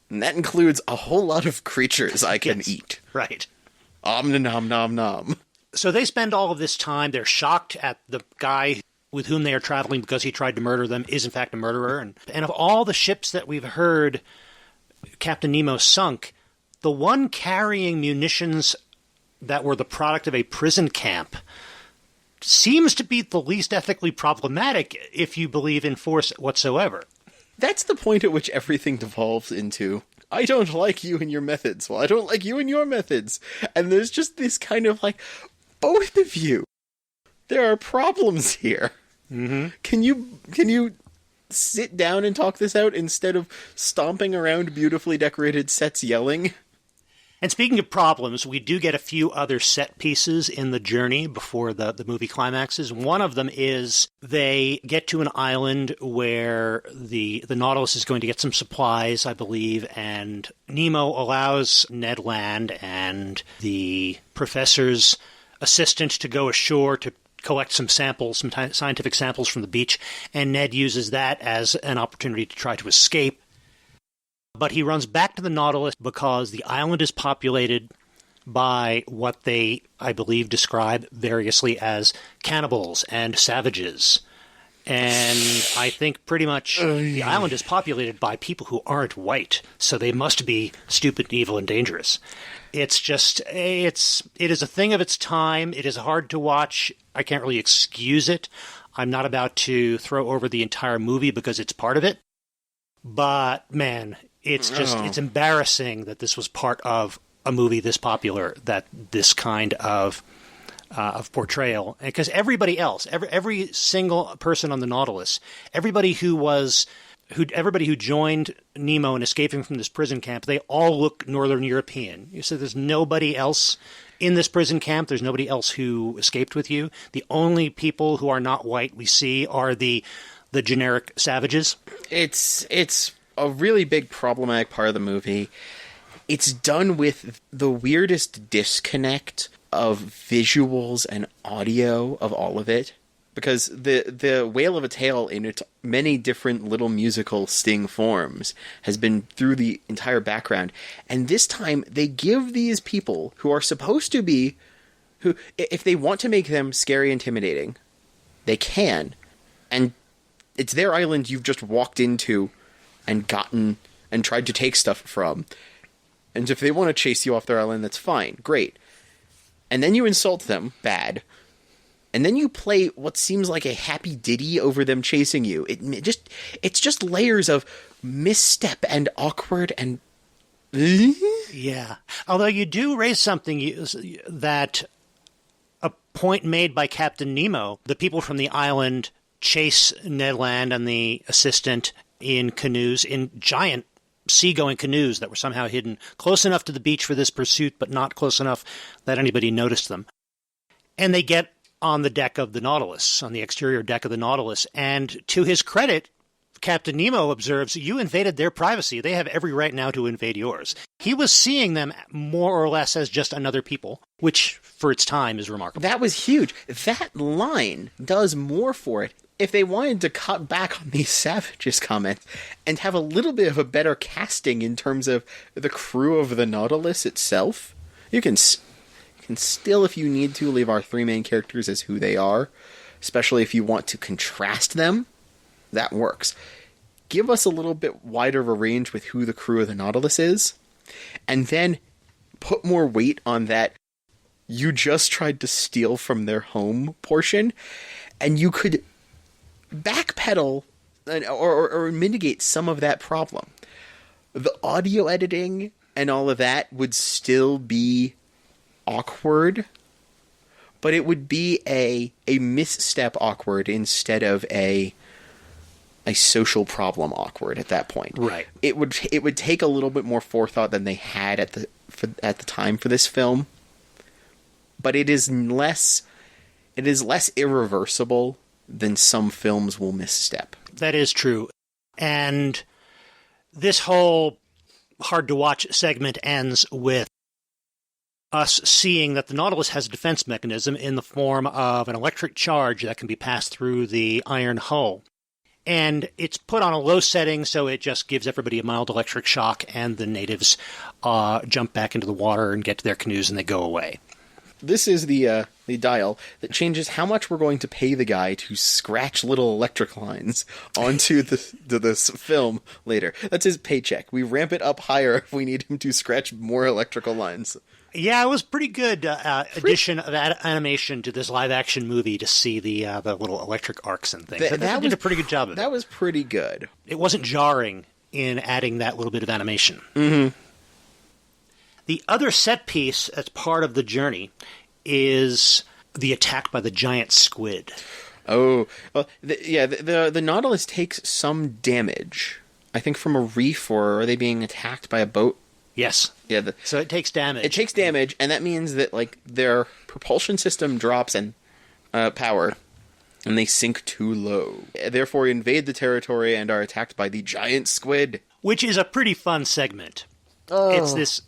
And that includes a whole lot of creatures I can eat. Right. Om nom nom nom. So they spend all of this time. They're shocked at the guy with whom they are traveling because he tried to murder them is in fact a murderer. And of all the ships that we've heard Captain Nemo sunk, the one carrying munitions that were the product of a prison camp seems to be the least ethically problematic if you believe in force whatsoever. That's the point at which everything devolves into, I don't like you and your methods. Well, I don't like you and your methods. And there's just this kind of like, both of you, there are problems here. Mm-hmm. Can you sit down and talk this out instead of stomping around beautifully decorated sets yelling? And speaking of problems, we do get a few other set pieces in the journey before the movie climaxes. One of them is they get to an island where the Nautilus is going to get some supplies, I believe, and Nemo allows Ned Land and the professor's assistant to go ashore to collect some samples, some scientific samples from the beach, and Ned uses that as an opportunity to try to escape. But he runs back to the Nautilus because the island is populated by what they, I believe, describe variously as cannibals and savages. And I think pretty much the island is populated by people who aren't white, so they must be stupid, and evil, and dangerous. It's just, it is a thing of its time. It is hard to watch. I can't really excuse it. I'm not about to throw over the entire movie because it's part of it. But, man, it's just, it's embarrassing that this was part of a movie this popular, that this kind of portrayal. Because everybody else, every single person on the Nautilus, everybody who joined Nemo in escaping from this prison camp, they all look Northern European. You said there's nobody else in this prison camp. There's nobody else who escaped with you. The only people who are not white we see are the generic savages. It's a really big problematic part of the movie. It's done with the weirdest disconnect of visuals and audio of all of it. Because the Whale of a Tale in its many different little musical sting forms has been through the entire background. And this time they give these people who are supposed to be, who, if they want to make them scary, intimidating, they can. And it's their island you've just walked into and gotten and tried to take stuff from. And if they want to chase you off their island, that's fine. Great. And then you insult them. Bad. And then you play what seems like a happy ditty over them chasing you. It's just layers of misstep and awkward and... Yeah. Although you do raise something that a point made by Captain Nemo. The people from the island chase Ned Land and the assistant in canoes, in giant seagoing canoes that were somehow hidden close enough to the beach for this pursuit, but not close enough that anybody noticed them. And they get on the deck of the Nautilus, on the exterior deck of the Nautilus, and to his credit, Captain Nemo observes, you invaded their privacy. They have every right now to invade yours. He was seeing them more or less as just another people, which, for its time, is remarkable. That was huge. That line does more for it. If they wanted to cut back on these savages comments and have a little bit of a better casting in terms of the crew of the Nautilus itself, You can still, if you need to, leave our three main characters as who they are, especially if you want to contrast them. That works. Give us a little bit wider of a range with who the crew of the Nautilus is, and then put more weight on that you just tried to steal from their home portion, and you could backpedal or mitigate some of that problem. The audio editing and all of that would still be awkward, but it would be a misstep awkward instead of a social problem awkward at that point. Right. It would take a little bit more forethought than they had at the time for this film, but it is less irreversible than some films will misstep. That is true. And this whole hard to watch segment ends with us seeing that the Nautilus has a defense mechanism in the form of an electric charge that can be passed through the iron hull. And it's put on a low setting, so it just gives everybody a mild electric shock, and the natives jump back into the water and get to their canoes, and they go away. This is the dial that changes how much we're going to pay the guy to scratch little electric lines onto this film later. That's his paycheck. We ramp it up higher if we need him to scratch more electrical lines. Yeah, it was pretty good addition of animation to this live-action movie to see the little electric arcs and things. That did a pretty good job of it. That was pretty good. It wasn't jarring in adding that little bit of animation. Mm-hmm. The other set piece as part of the journey is the attack by the giant squid. Oh, well, the Nautilus takes some damage. I think from a reef, or are they being attacked by a boat? Yes. Yeah. So it takes damage. It takes damage, and that means that their propulsion system drops in power, and they sink too low. Therefore, invade the territory and are attacked by the giant squid. Which is a pretty fun segment. Oh. It's this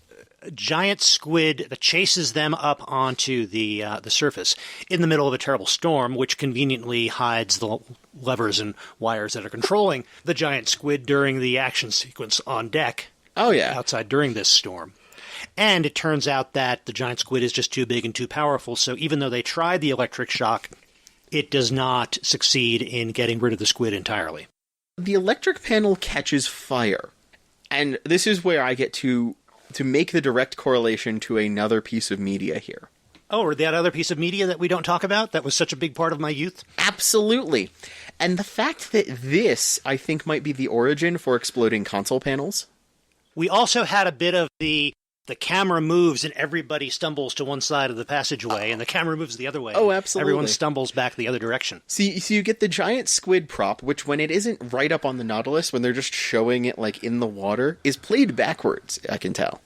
giant squid that chases them up onto the surface in the middle of a terrible storm, which conveniently hides the levers and wires that are controlling the giant squid during the action sequence on deck. Oh, yeah. Outside during this storm. And it turns out that the giant squid is just too big and too powerful, so even though they tried the electric shock, it does not succeed in getting rid of the squid entirely. The electric panel catches fire. And this is where I get to make the direct correlation to another piece of media here. Oh, or that other piece of media that we don't talk about? That was such a big part of my youth? Absolutely. And the fact that this, I think, might be the origin for exploding console panels. We also had a bit of the camera moves and everybody stumbles to one side of the passageway, and the camera moves the other way. Oh, absolutely. Everyone stumbles back the other direction. See, so you get the giant squid prop, which when it isn't right up on the Nautilus, when they're just showing it in the water, is played backwards, I can tell.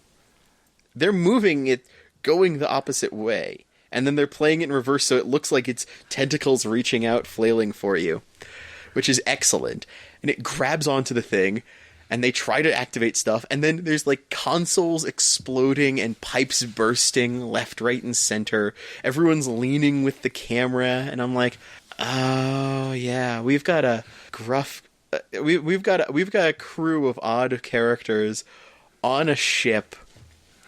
They're moving it, going the opposite way, and then they're playing it in reverse so it looks like it's tentacles reaching out, flailing for you, which is excellent. And it grabs onto the thing, and they try to activate stuff, and then there's consoles exploding and pipes bursting left, right, and center. Everyone's leaning with the camera, and I'm like, oh yeah, we've got a gruff, we've got a crew of odd characters on a ship,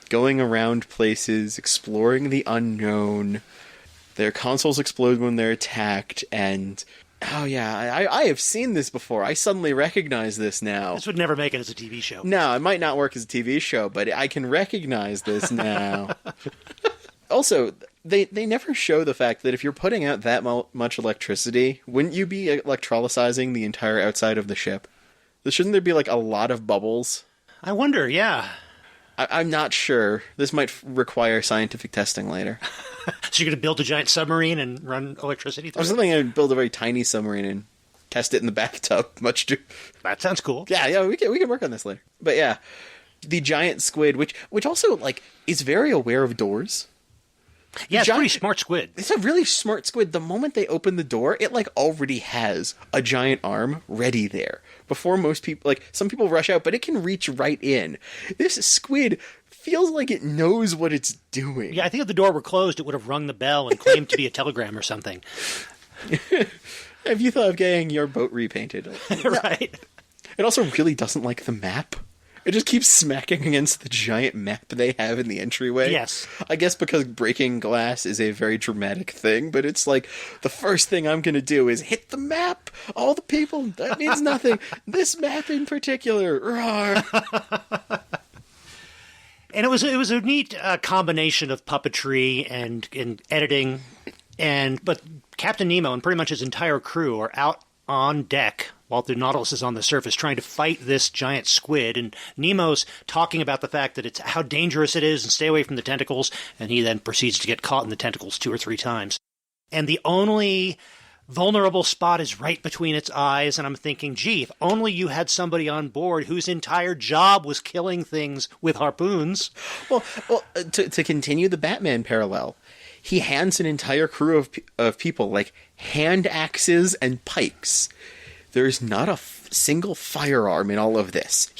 going around places, exploring the unknown. Their consoles explode when they're attacked, and oh yeah, I have seen this before. I suddenly recognize this now. This would never make it as a TV show. No, it might not work as a TV show, but I can recognize this now. Also, they never show the fact that if you're putting out that much electricity, wouldn't you be electrolysizing the entire outside of the ship? Shouldn't there be a lot of bubbles? I wonder, yeah. I'm not sure. This might require scientific testing later. So you're going to build a giant submarine and run electricity through I was thinking I'd build a very tiny submarine and test it in the bathtub. That sounds cool. Yeah, we can work on this later. But yeah, the giant squid, which also is very aware of doors. Yeah, it's a pretty smart squid. It's a really smart squid. The moment they open the door, it already has a giant arm ready there. Before most people, some people rush out, but it can reach right in. This squid feels like it knows what it's doing. Yeah, I think if the door were closed, it would have rung the bell and claimed to be a telegram or something. Have you thought of getting your boat repainted? Right. It also really doesn't like the map. It just keeps smacking against the giant map they have in the entryway. Yes. I guess because breaking glass is a very dramatic thing, but it's like, the first thing I'm going to do is hit the map. All the people, that means nothing. This map in particular. Roar. And it was a neat combination of puppetry and editing, but Captain Nemo and pretty much his entire crew are out on deck while the Nautilus is on the surface trying to fight this giant squid, and Nemo's talking about the fact that it's how dangerous it is and stay away from the tentacles, and he then proceeds to get caught in the tentacles 2 or 3 times. And the only vulnerable spot is right between its eyes, and I'm thinking, gee, if only you had somebody on board whose entire job was killing things with harpoons. Well, to continue the Batman parallel, he hands an entire crew of people, like, hand axes and pikes. There's not a single firearm in all of this.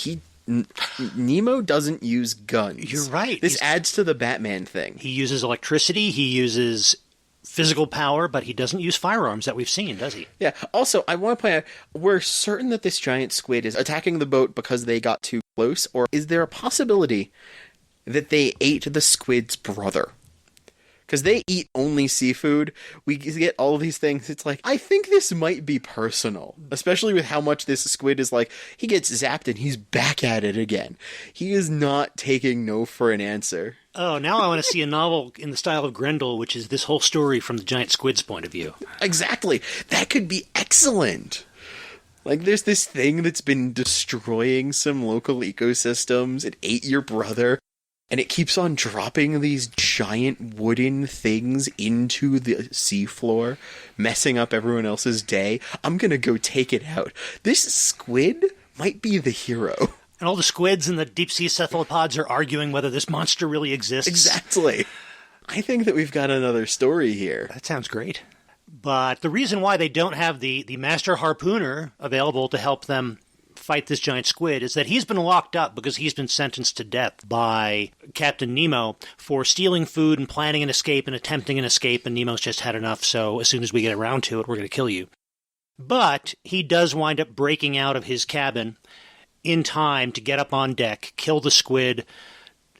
Nemo doesn't use guns. You're right. This adds to the Batman thing. He uses electricity, he uses physical power, but he doesn't use firearms that we've seen, does he? Yeah. Also, I want to point out, we're certain that this giant squid is attacking the boat because they got too close, or is there a possibility that they ate the squid's brother? Because they eat only seafood. We get all these things. It's like, I think this might be personal. Especially with how much this squid is like, he gets zapped and he's back at it again. He is not taking no for an answer. Oh, now I want to see a novel in the style of Grendel, which is this whole story from the giant squid's point of view. Exactly. That could be excellent. Like, there's this thing that's been destroying some local ecosystems. It ate your brother. And it keeps on dropping these giant wooden things into the seafloor, messing up everyone else's day. I'm gonna go take it out. This squid might be the hero. And all the squids and the deep-sea cephalopods are arguing whether this monster really exists. Exactly. I think that we've got another story here. That sounds great. But the reason why they don't have the master harpooner available to help them fight this giant squid is that he's been locked up because he's been sentenced to death by Captain Nemo for stealing food and planning an escape and attempting an escape, and Nemo's just had enough, so as soon as we get around to it, we're going to kill you. But he does wind up breaking out of his cabin in time to get up on deck, kill the squid,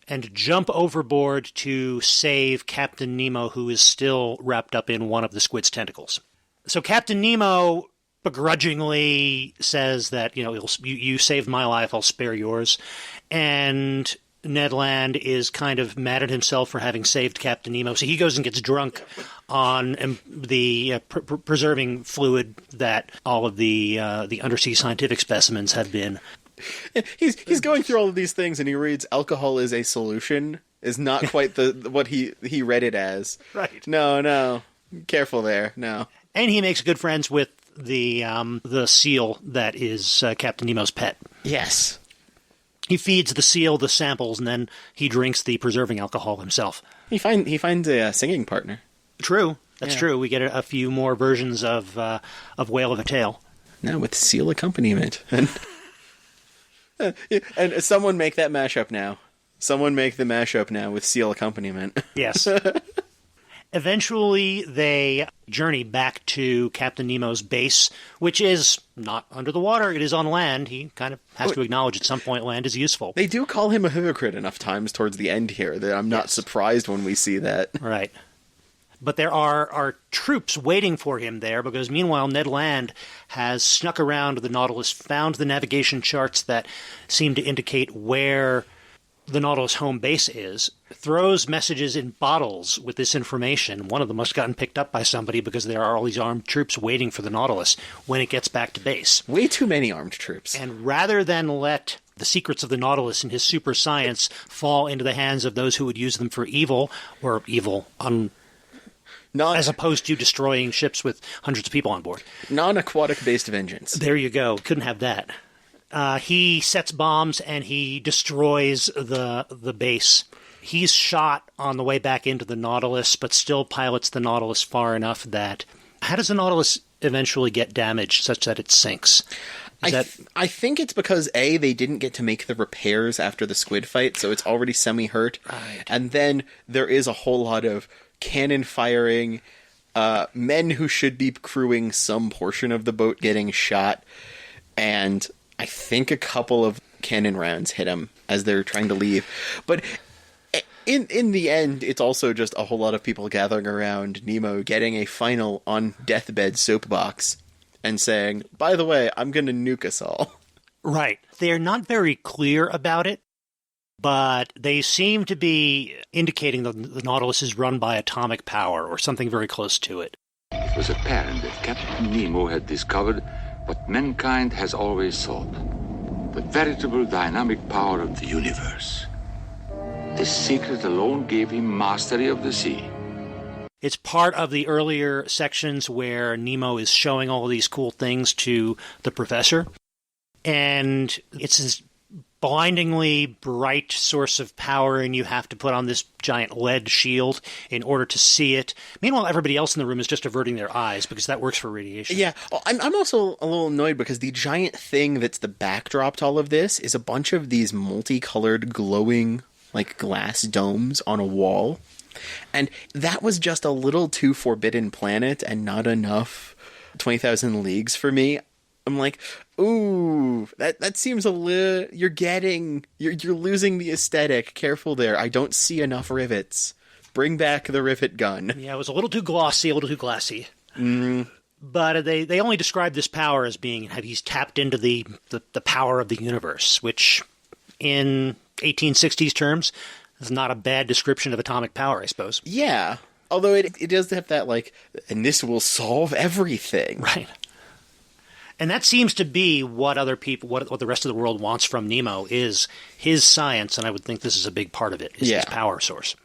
and jump overboard to save Captain Nemo, who is still wrapped up in one of the squid's tentacles. So Captain Nemo begrudgingly says that, you saved my life, I'll spare yours. And Ned Land is kind of mad at himself for having saved Captain Nemo, so he goes and gets drunk on the preserving fluid that all of the undersea scientific specimens have been. He's going through all of these things, and he reads alcohol is a solution, is not quite what he read it as. Right. No. Careful there. No. And he makes good friends with the seal that is Captain Nemo's pet. Yes. He feeds the seal the samples, and then he drinks the preserving alcohol himself. He finds a singing partner. True. That's true. We get a few more versions of Whale of a Tale. Now with seal accompaniment. And someone make that mashup now. Someone make the mashup now with seal accompaniment. Yes. Eventually, they journey back to Captain Nemo's base, which is not under the water. It is on land. He kind of has to acknowledge at some point land is useful. They do call him a hypocrite enough times towards the end here that I'm not surprised when we see that. Right. But there are troops waiting for him there because meanwhile Ned Land has snuck around the Nautilus, found the navigation charts that seem to indicate where the Nautilus home base is, throws messages in bottles with this information. One of them must have gotten picked up by somebody because there are all these armed troops waiting for the Nautilus when it gets back to base. Way too many armed troops. And rather than let the secrets of the Nautilus and his super science fall into the hands of those who would use them for evil, or evil as opposed to destroying ships with hundreds of people on board. Non-aquatic based vengeance. There you go. Couldn't have that. He sets bombs and he destroys the base. He's shot on the way back into the Nautilus, but still pilots the Nautilus far enough that... How does the Nautilus eventually get damaged such that it sinks? I think it's because, A, they didn't get to make the repairs after the squid fight, so it's already semi-hurt. Right. And then there is a whole lot of cannon firing, men who should be crewing some portion of the boat getting shot, and I think a couple of cannon rounds hit him as they're trying to leave. But in the end, it's also just a whole lot of people gathering around Nemo getting a final on deathbed soapbox and saying, by the way, I'm going to nuke us all. Right. They're not very clear about it, but they seem to be indicating that the Nautilus is run by atomic power or something very close to it. It was apparent that Captain Nemo had discovered what mankind has always sought, the veritable dynamic power of the universe. This secret alone gave him mastery of the sea. It's part of the earlier sections where Nemo is showing all these cool things to the professor. And it's this blindingly bright source of power, and you have to put on this giant lead shield in order to see it. Meanwhile, everybody else in the room is just averting their eyes because that works for radiation. Yeah, I'm also a little annoyed because the giant thing that's the backdrop to all of this is a bunch of these multicolored glowing, like, glass domes on a wall. And that was just a little too Forbidden Planet and not enough 20,000 Leagues for me. I'm like, ooh, that seems a little... You're losing the aesthetic. Careful there. I don't see enough rivets. Bring back the rivet gun. Yeah, it was a little too glossy, a little too glassy. But they only describe this power as being, he's tapped into the power of the universe, which in 1860s terms is not a bad description of atomic power, I suppose. Yeah. Although it does have that, like, and this will solve everything. Right. And that seems to be what other people, what the rest of the world wants from Nemo, is his science, and I would think this is a big part of it, is his power source.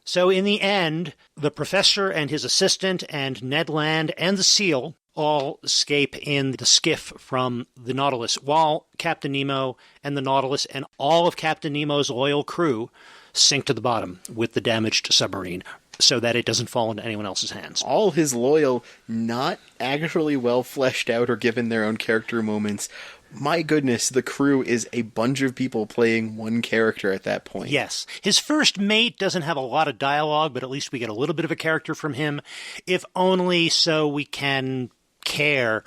So in the end, the professor and his assistant and Ned Land and the seal all escape in the skiff from the Nautilus, while Captain Nemo and the Nautilus and all of Captain Nemo's loyal crew sink to the bottom with the damaged submarine, so that it doesn't fall into anyone else's hands. All his loyal, not actually well fleshed out or given their own character moments. My goodness, the crew is a bunch of people playing one character at that point. Yes. His first mate doesn't have a lot of dialogue, but at least we get a little bit of a character from him, if only so we can care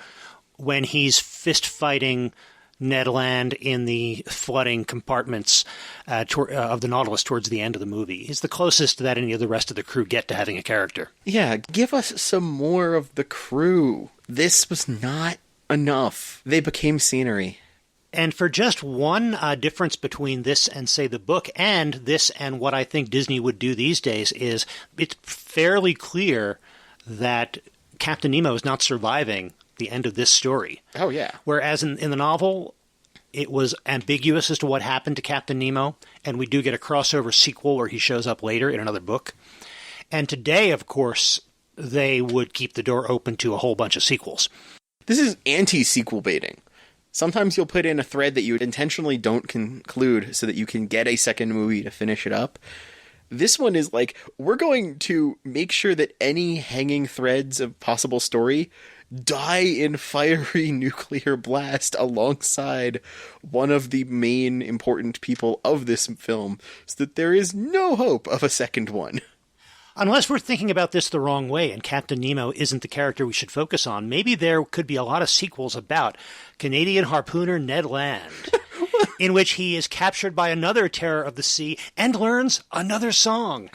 when he's fist-fighting Ned Land in the flooding compartments of the Nautilus towards the end of the movie. He's the closest that any of the rest of the crew get to having a character. Yeah, give us some more of the crew. This was not enough. They became scenery. And for just one difference between this and, say, the book, and this and what I think Disney would do these days, is it's fairly clear that Captain Nemo is not surviving the end of this story. Oh, yeah. Whereas in the novel, it was ambiguous as to what happened to Captain Nemo, and we do get a crossover sequel where he shows up later in another book. And today, of course, they would keep the door open to a whole bunch of sequels. This is anti-sequel baiting. Sometimes you'll put in a thread that you intentionally don't conclude so that you can get a second movie to finish it up. This one is like, we're going to make sure that any hanging threads of possible story die in fiery nuclear blast alongside one of the main important people of this film, so that there is no hope of a second one. Unless we're thinking about this the wrong way and Captain Nemo isn't the character we should focus on, maybe there could be a lot of sequels about Canadian harpooner Ned Land, in which he is captured by another terror of the sea and learns another song.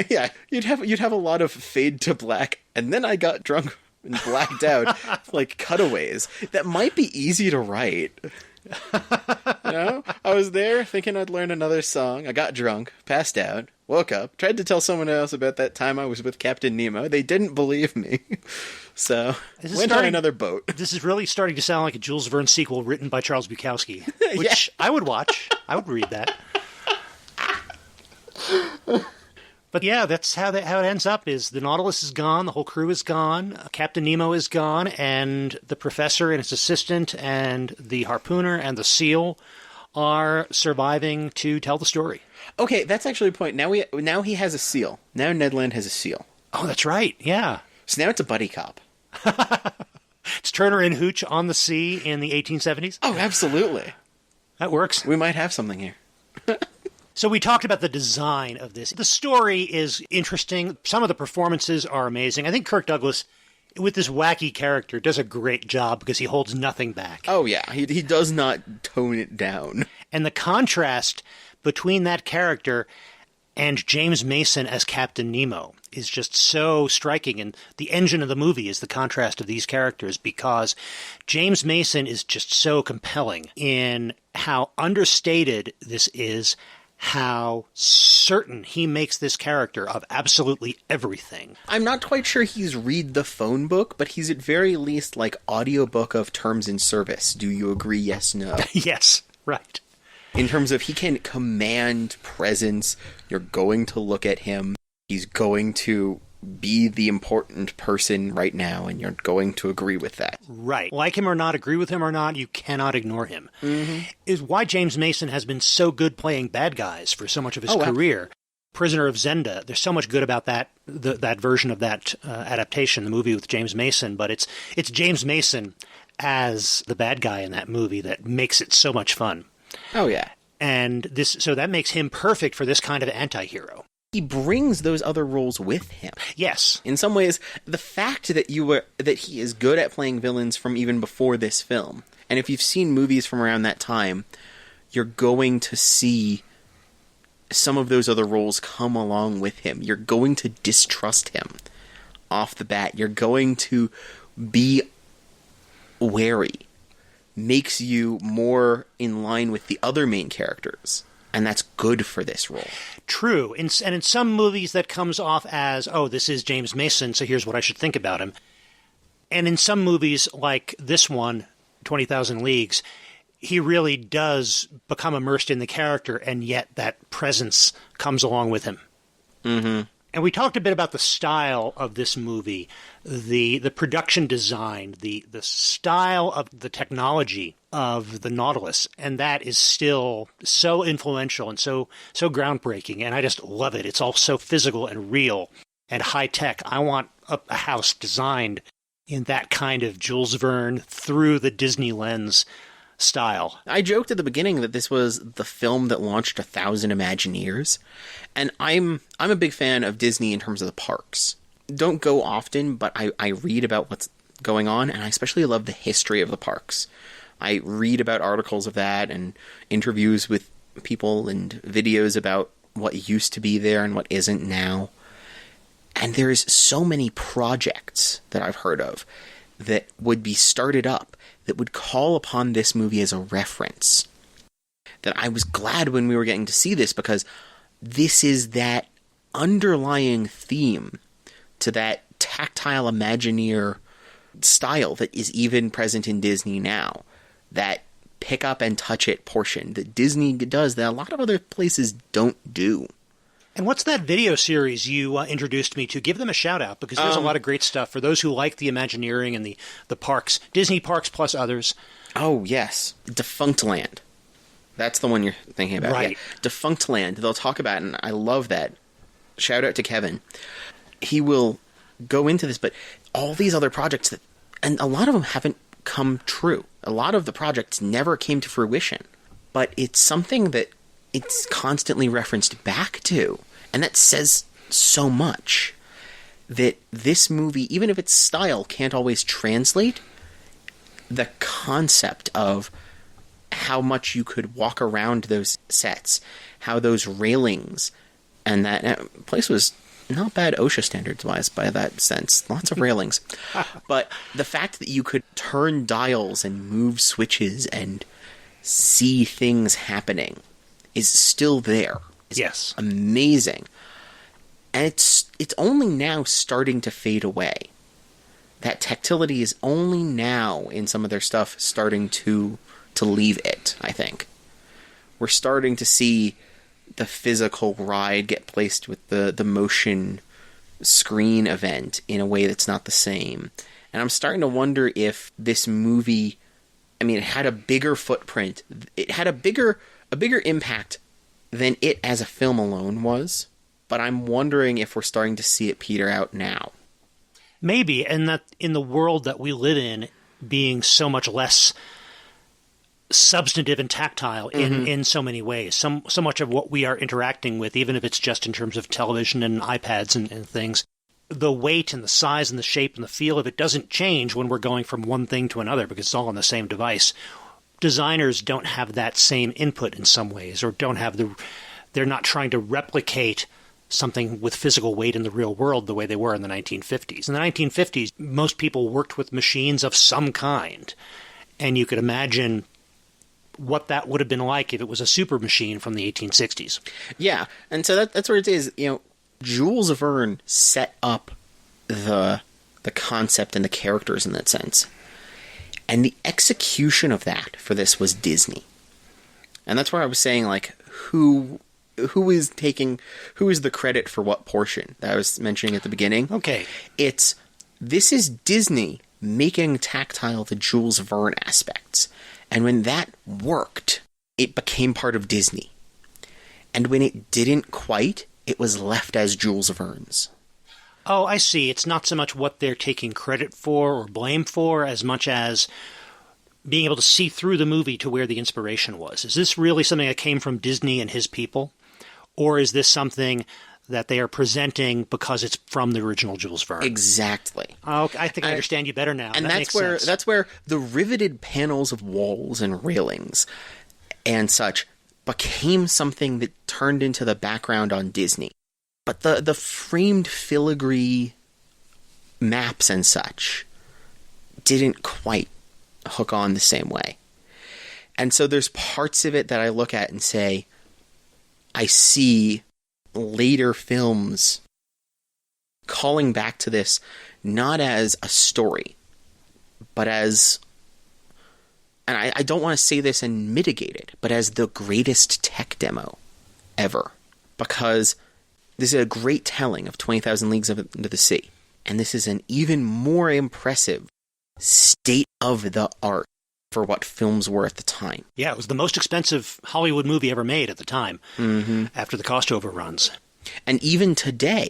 Yeah, you'd have a lot of fade to black, and then I got drunk and blacked out, like cutaways. That might be easy to write. You know? I was there thinking I'd learn another song. I got drunk, passed out, woke up, tried to tell someone else about that time I was with Captain Nemo. They didn't believe me. So, went on another boat. This is really starting to sound like a Jules Verne sequel written by Charles Bukowski, which I would watch. I would read that. But yeah, that's how it ends up, is the Nautilus is gone, the whole crew is gone, Captain Nemo is gone, and the professor and his assistant and the harpooner and the seal are surviving to tell the story. Okay, that's actually a point. Now he has a seal. Now Ned Land has a seal. Oh, that's right, yeah. So now it's a buddy cop. It's Turner and Hooch on the sea in the 1870s? Oh, absolutely. That works. We might have something here. So we talked about the design of this. The story is interesting. Some of the performances are amazing. I think Kirk Douglas with this wacky character, does a great job because he holds nothing back. Oh, yeah. He does not tone it down. And the contrast between that character and James Mason as Captain Nemo is just so striking. And the engine of the movie is the contrast of these characters, because James Mason is just so compelling in how understated this is, how certain he makes this character of absolutely everything. I'm not quite sure he's read the phone book, but he's at very least like audiobook of terms in service. Do you agree? Yes, no. Yes, right. In terms of he can command presence, you're going to look at him, he's going to be the important person right now, and you're going to agree with that. Right. Like him or not, agree with him or not, you cannot ignore him. Mm-hmm. Is why James Mason has been so good playing bad guys for so much of his career. Prisoner of Zenda, there's so much good about that version of that adaptation, the movie with James Mason, but it's James Mason as the bad guy in that movie that makes it so much fun. Oh, yeah. And so that makes him perfect for this kind of anti-hero. He brings those other roles with him. Yes. In some ways, the fact that he is good at playing villains from even before this film, and if you've seen movies from around that time, you're going to see some of those other roles come along with him. You're going to distrust him off the bat. You're going to be wary. Makes you more in line with the other main characters. And that's good for this role. True. And in some movies that comes off as, oh, this is James Mason, so here's what I should think about him. And in some movies like this one, 20,000 Leagues, he really does become immersed in the character, and yet that presence comes along with him. Mm-hmm. And we talked a bit about the style of this movie, the production design, the style of the technology of the Nautilus, and that is still so influential and so groundbreaking, and I just love it. It's all so physical and real and high-tech. I want a house designed in that kind of Jules Verne through the Disney lens style. I joked at the beginning that this was the film that launched 1,000 Imagineers, and I'm a big fan of Disney in terms of the parks. Don't go often, but I read about what's going on, and I especially love the history of the parks. I read about articles of that and interviews with people and videos about what used to be there and what isn't now. And there's so many projects that I've heard of that would be started up that would call upon this movie as a reference. That I was glad when we were getting to see this, because this is that underlying theme to that tactile Imagineer style that is even present in Disney now. That pick up and touch it portion that Disney does that a lot of other places don't do. And what's that video series you introduced me to? Give them a shout out, because there's a lot of great stuff for those who like the Imagineering and the parks, Disney parks plus others. Oh, yes. Defunct Land. That's the one you're thinking about. Right. Yeah. Defunct Land. They'll talk about it, and I love that. Shout out to Kevin. He will go into this, but all these other projects, and a lot of them haven't come true. A lot of the projects never came to fruition. But it's something that it's constantly referenced back to, and that says so much. That this movie, even if its style can't always translate, the concept of how much you could walk around those sets, how those railings, and that place was not bad OSHA standards-wise by that sense. Lots of railings. But the fact that you could turn dials and move switches and see things happening is still there. It's yes. Amazing. And it's only now starting to fade away. That tactility is only now in some of their stuff starting to leave it, I think. We're starting to see the physical ride get placed with the motion screen event in a way that's not the same. And I'm starting to wonder if this movie, I mean, it had a bigger footprint. It had a bigger impact than it as a film alone was. But I'm wondering if we're starting to see it peter out now. Maybe, and that in the world that we live in, being so much less substantive and tactile in so many ways. So much of what we are interacting with, even if it's just in terms of television and iPads and things, the weight and the size and the shape and the feel of it doesn't change when we're going from one thing to another because it's all on the same device. Designers don't have that same input in some ways, or they're not trying to replicate something with physical weight in the real world the way they were in the 1950s. In the 1950s, most people worked with machines of some kind, and you could imagine what that would have been like if it was a super machine from the 1860s. Yeah, and so that's where it is. Jules Verne set up the concept and the characters in that sense. And the execution of that for this was Disney. And that's where I was saying, like, who is the credit for what portion that I was mentioning at the beginning. Okay. This is Disney making tactile the Jules Verne aspects. And when that worked, it became part of Disney. And when it didn't quite, it was left as Jules Verne's. Oh, I see. It's not so much what they're taking credit for or blame for as much as being able to see through the movie to where the inspiration was. Is this really something that came from Disney and his people? Or is this something that they are presenting because it's from the original Jules Verne? Exactly. Oh, I think I understand you better now. And that makes sense. That's where the riveted panels of walls and railings and such became something that turned into the background on Disney. But the framed filigree maps and such didn't quite hook on the same way. And so there's parts of it that I look at and say, I see later films calling back to this not as a story, but as, and I don't want to say this and mitigate it, but as the greatest tech demo ever. Because this is a great telling of 20,000 Leagues Under the Sea. And this is an even more impressive state-of-the-art for what films were at the time. Yeah, it was the most expensive Hollywood movie ever made at the time, after the cost overruns. And even today,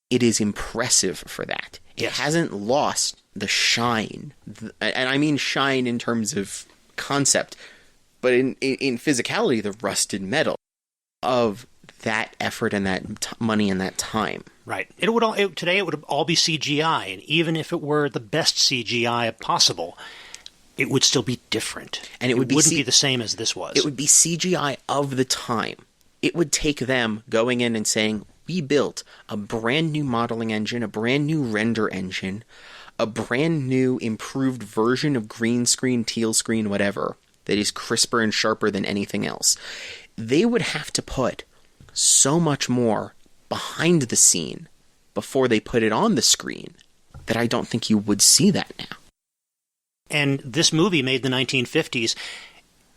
it is impressive for that. Yes. It hasn't lost the shine, and I mean shine in terms of concept, but in physicality, the rusted metal of that effort and that money and that time. Right. Today it would all be CGI, and even if it were the best CGI possible, it would still be different. And it wouldn't be the same as this was. It would be CGI of the time. It would take them going in and saying, we built a brand new modeling engine, a brand new render engine, a brand new improved version of green screen, teal screen, whatever, that is crisper and sharper than anything else. They would have to put so much more behind the scene before they put it on the screen that I don't think you would see that now. And this movie made in the 1950s,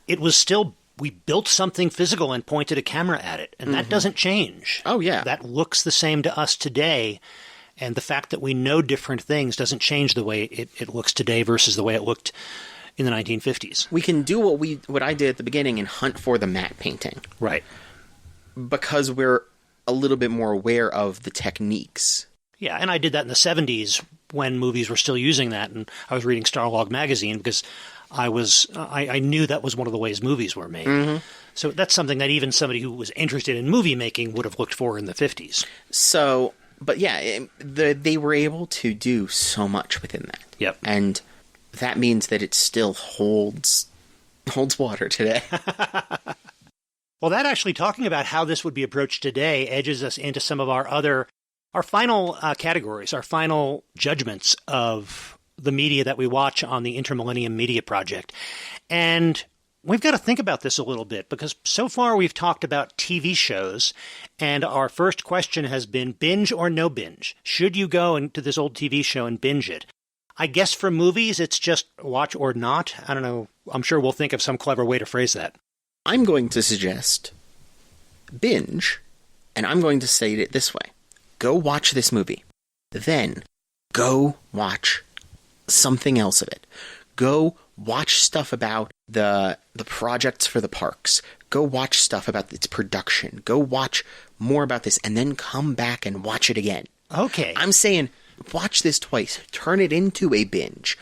it was still, we built something physical and pointed a camera at it, and that doesn't change. Oh, yeah. That looks the same to us today, and the fact that we know different things doesn't change the way it looks today versus the way it looked in the 1950s. We can do what I did at the beginning and hunt for the matte painting. Right. Because we're a little bit more aware of the techniques. Yeah, and I did that in the 70s when movies were still using that, and I was reading Starlog magazine because I knew that was one of the ways movies were made. So that's something that even somebody who was interested in movie making would have looked for in the 50s. So, but yeah, they were able to do so much within that. Yep. And that means that it still holds water today. Well, that actually, talking about how this would be approached today, edges us into some of our final categories, our final judgments of the media that we watch on the Intermillennium Media Project. And we've got to think about this a little bit, because so far we've talked about TV shows, and our first question has been binge or no binge. Should you go into this old TV show and binge it? I guess for movies, it's just watch or not. I don't know. I'm sure we'll think of some clever way to phrase that. I'm going to suggest binge, and I'm going to say it this way. Go watch this movie. Then go watch something else of it. Go watch stuff about the projects for the parks. Go watch stuff about its production. Go watch more about this, and then come back and watch it again. Okay. I'm saying watch this twice. Turn it into a binge,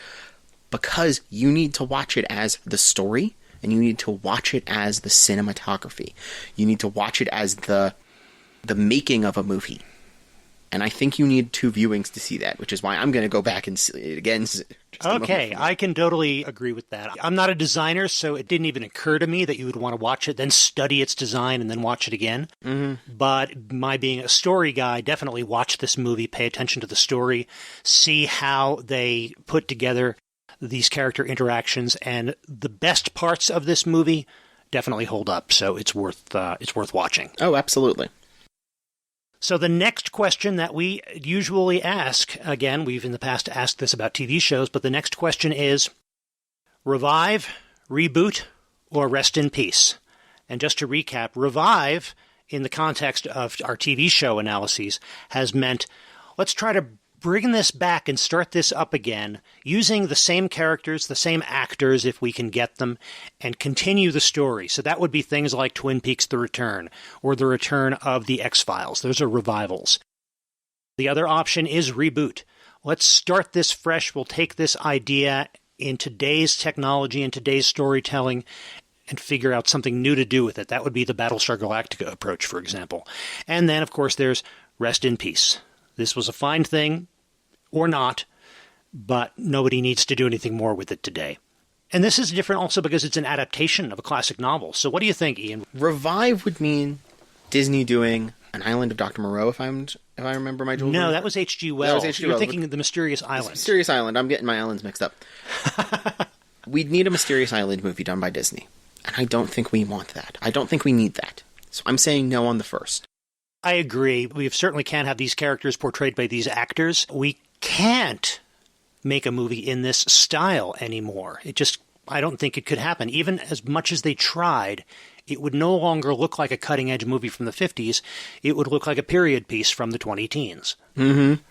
because you need to watch it as the story, and you need to watch it as the cinematography. You need to watch it as the making of a movie. And I think you need 2 viewings to see that, which is why I'm going to go back and see it again. Okay, I can totally agree with that. I'm not a designer, so it didn't even occur to me that you would want to watch it, then study its design, and then watch it again. Mm-hmm. But my being a story guy, definitely watch this movie, pay attention to the story, see how they put together these character interactions, and the best parts of this movie definitely hold up, so it's worth watching. Oh, absolutely. So the next question that we usually ask, again, we've in the past asked this about TV shows, but the next question is revive, reboot, or rest in peace? And just to recap, revive, in the context of our TV show analyses, has meant let's try to bring this back and start this up again using the same characters, the same actors if we can get them, and continue the story. So that would be things like Twin Peaks: The Return or The Return of the X-Files. Those are revivals. The other option is reboot. Let's start this fresh. We'll take this idea in today's technology and today's storytelling and figure out something new to do with it. That would be the Battlestar Galactica approach, for example. And then, of course, there's rest in peace. This was a fine thing, or not, but nobody needs to do anything more with it today. And this is different also because it's an adaptation of a classic novel. So what do you think, Ian? Revive would mean Disney doing An Island of Dr. Moreau, if I remember my Jules Verne. No, that was H.G. Wells. You're thinking of The Mysterious Island. Mysterious Island. I'm getting my islands mixed up. We'd need a Mysterious Island movie done by Disney. And I don't think we want that. I don't think we need that. So I'm saying no on the first. I agree. We certainly can't have these characters portrayed by these actors. We can't make a movie in this style anymore. I don't think it could happen. Even as much as they tried, it would no longer look like a cutting-edge movie from the 50s. It would look like a period piece from the 20-teens. Mm-hmm.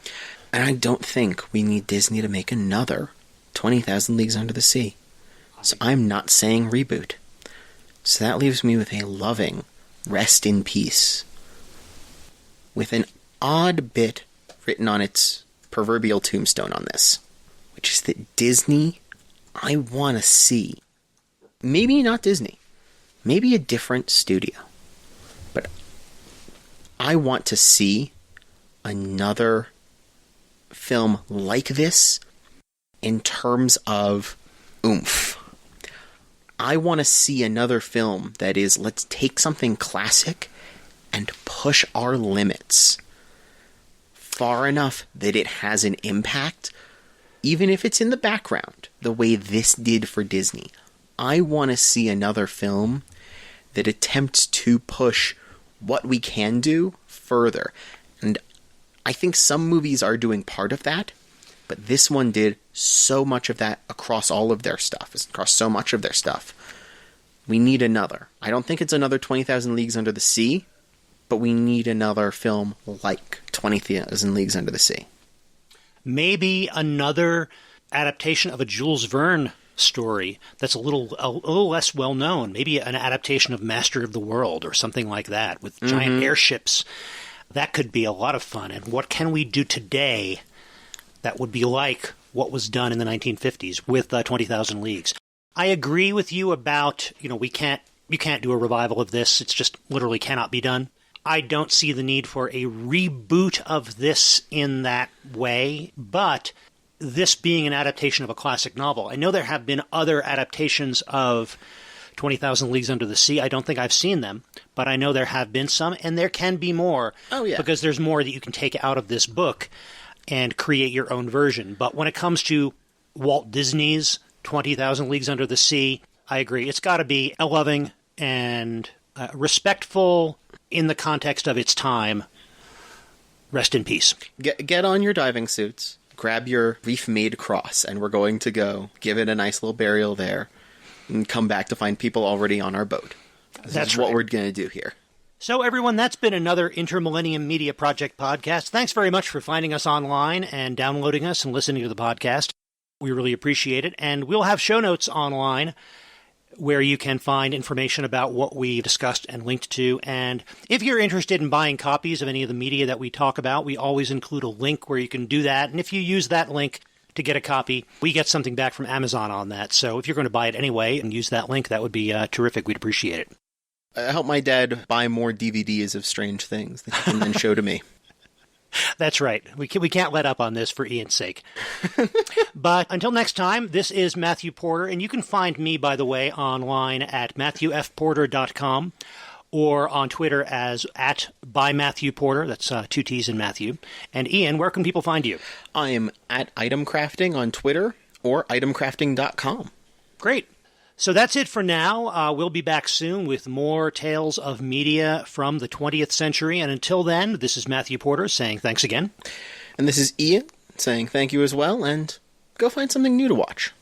And I don't think we need Disney to make another 20,000 Leagues Under the Sea. So I'm not saying reboot. So that leaves me with a loving rest in peace, with an odd bit written on its proverbial tombstone on this, which is that Disney, I want to see, maybe not Disney, maybe a different studio, but I want to see another film like this in terms of oomph. I want to see another film that is, let's take something classic and push our limits far enough that it has an impact, even if it's in the background, the way this did for Disney. I want to see another film that attempts to push what we can do further. And I think some movies are doing part of that, but this one did so much of that across all of their stuff, across so much of their stuff. We need another. I don't think it's another 20,000 Leagues Under the Sea, but we need another film like 20,000 Leagues Under the Sea. Maybe another adaptation of a Jules Verne story that's a little less well known. Maybe an adaptation of Master of the World or something like that with giant airships. That could be a lot of fun. And what can we do today that would be like what was done in the 1950s with 20,000 Leagues? I agree with you about, you can't do a revival of this. It's just literally cannot be done. I don't see the need for a reboot of this in that way, but this being an adaptation of a classic novel. I know there have been other adaptations of 20,000 Leagues Under the Sea. I don't think I've seen them, but I know there have been some, and there can be more. Oh, yeah. Because there's more that you can take out of this book and create your own version. But when it comes to Walt Disney's 20,000 Leagues Under the Sea, I agree. It's got to be loving and respectful in the context of its time. Rest in peace. Get on your diving suits, grab your reef-made cross, and we're going to go give it a nice little burial there, and come back to find people already on our boat. That's what we're going to do here. So, everyone, that's been another Intermillennium Media Project podcast. Thanks very much for finding us online and downloading us and listening to the podcast. We really appreciate it. And we'll have show notes online where you can find information about what we discussed and linked to. And if you're interested in buying copies of any of the media that we talk about, we always include a link where you can do that. And if you use that link to get a copy, we get something back from Amazon on that. So if you're going to buy it anyway and use that link, that would be terrific. We'd appreciate it. I help my dad buy more DVDs of strange things that he can then show to me. That's right. We can't let up on this for Ian's sake. But until next time, this is Matthew Porter, and you can find me, by the way, online at matthewfporter.com or on Twitter as @byMatthewPorter. That's 2 T's in Matthew. And Ian, where can people find you? I am at itemcrafting on Twitter or itemcrafting.com. Great. So that's it for now. We'll be back soon with more tales of media from the 20th century. And until then, this is Matthew Porter saying thanks again. And this is Ian saying thank you as well, and go find something new to watch.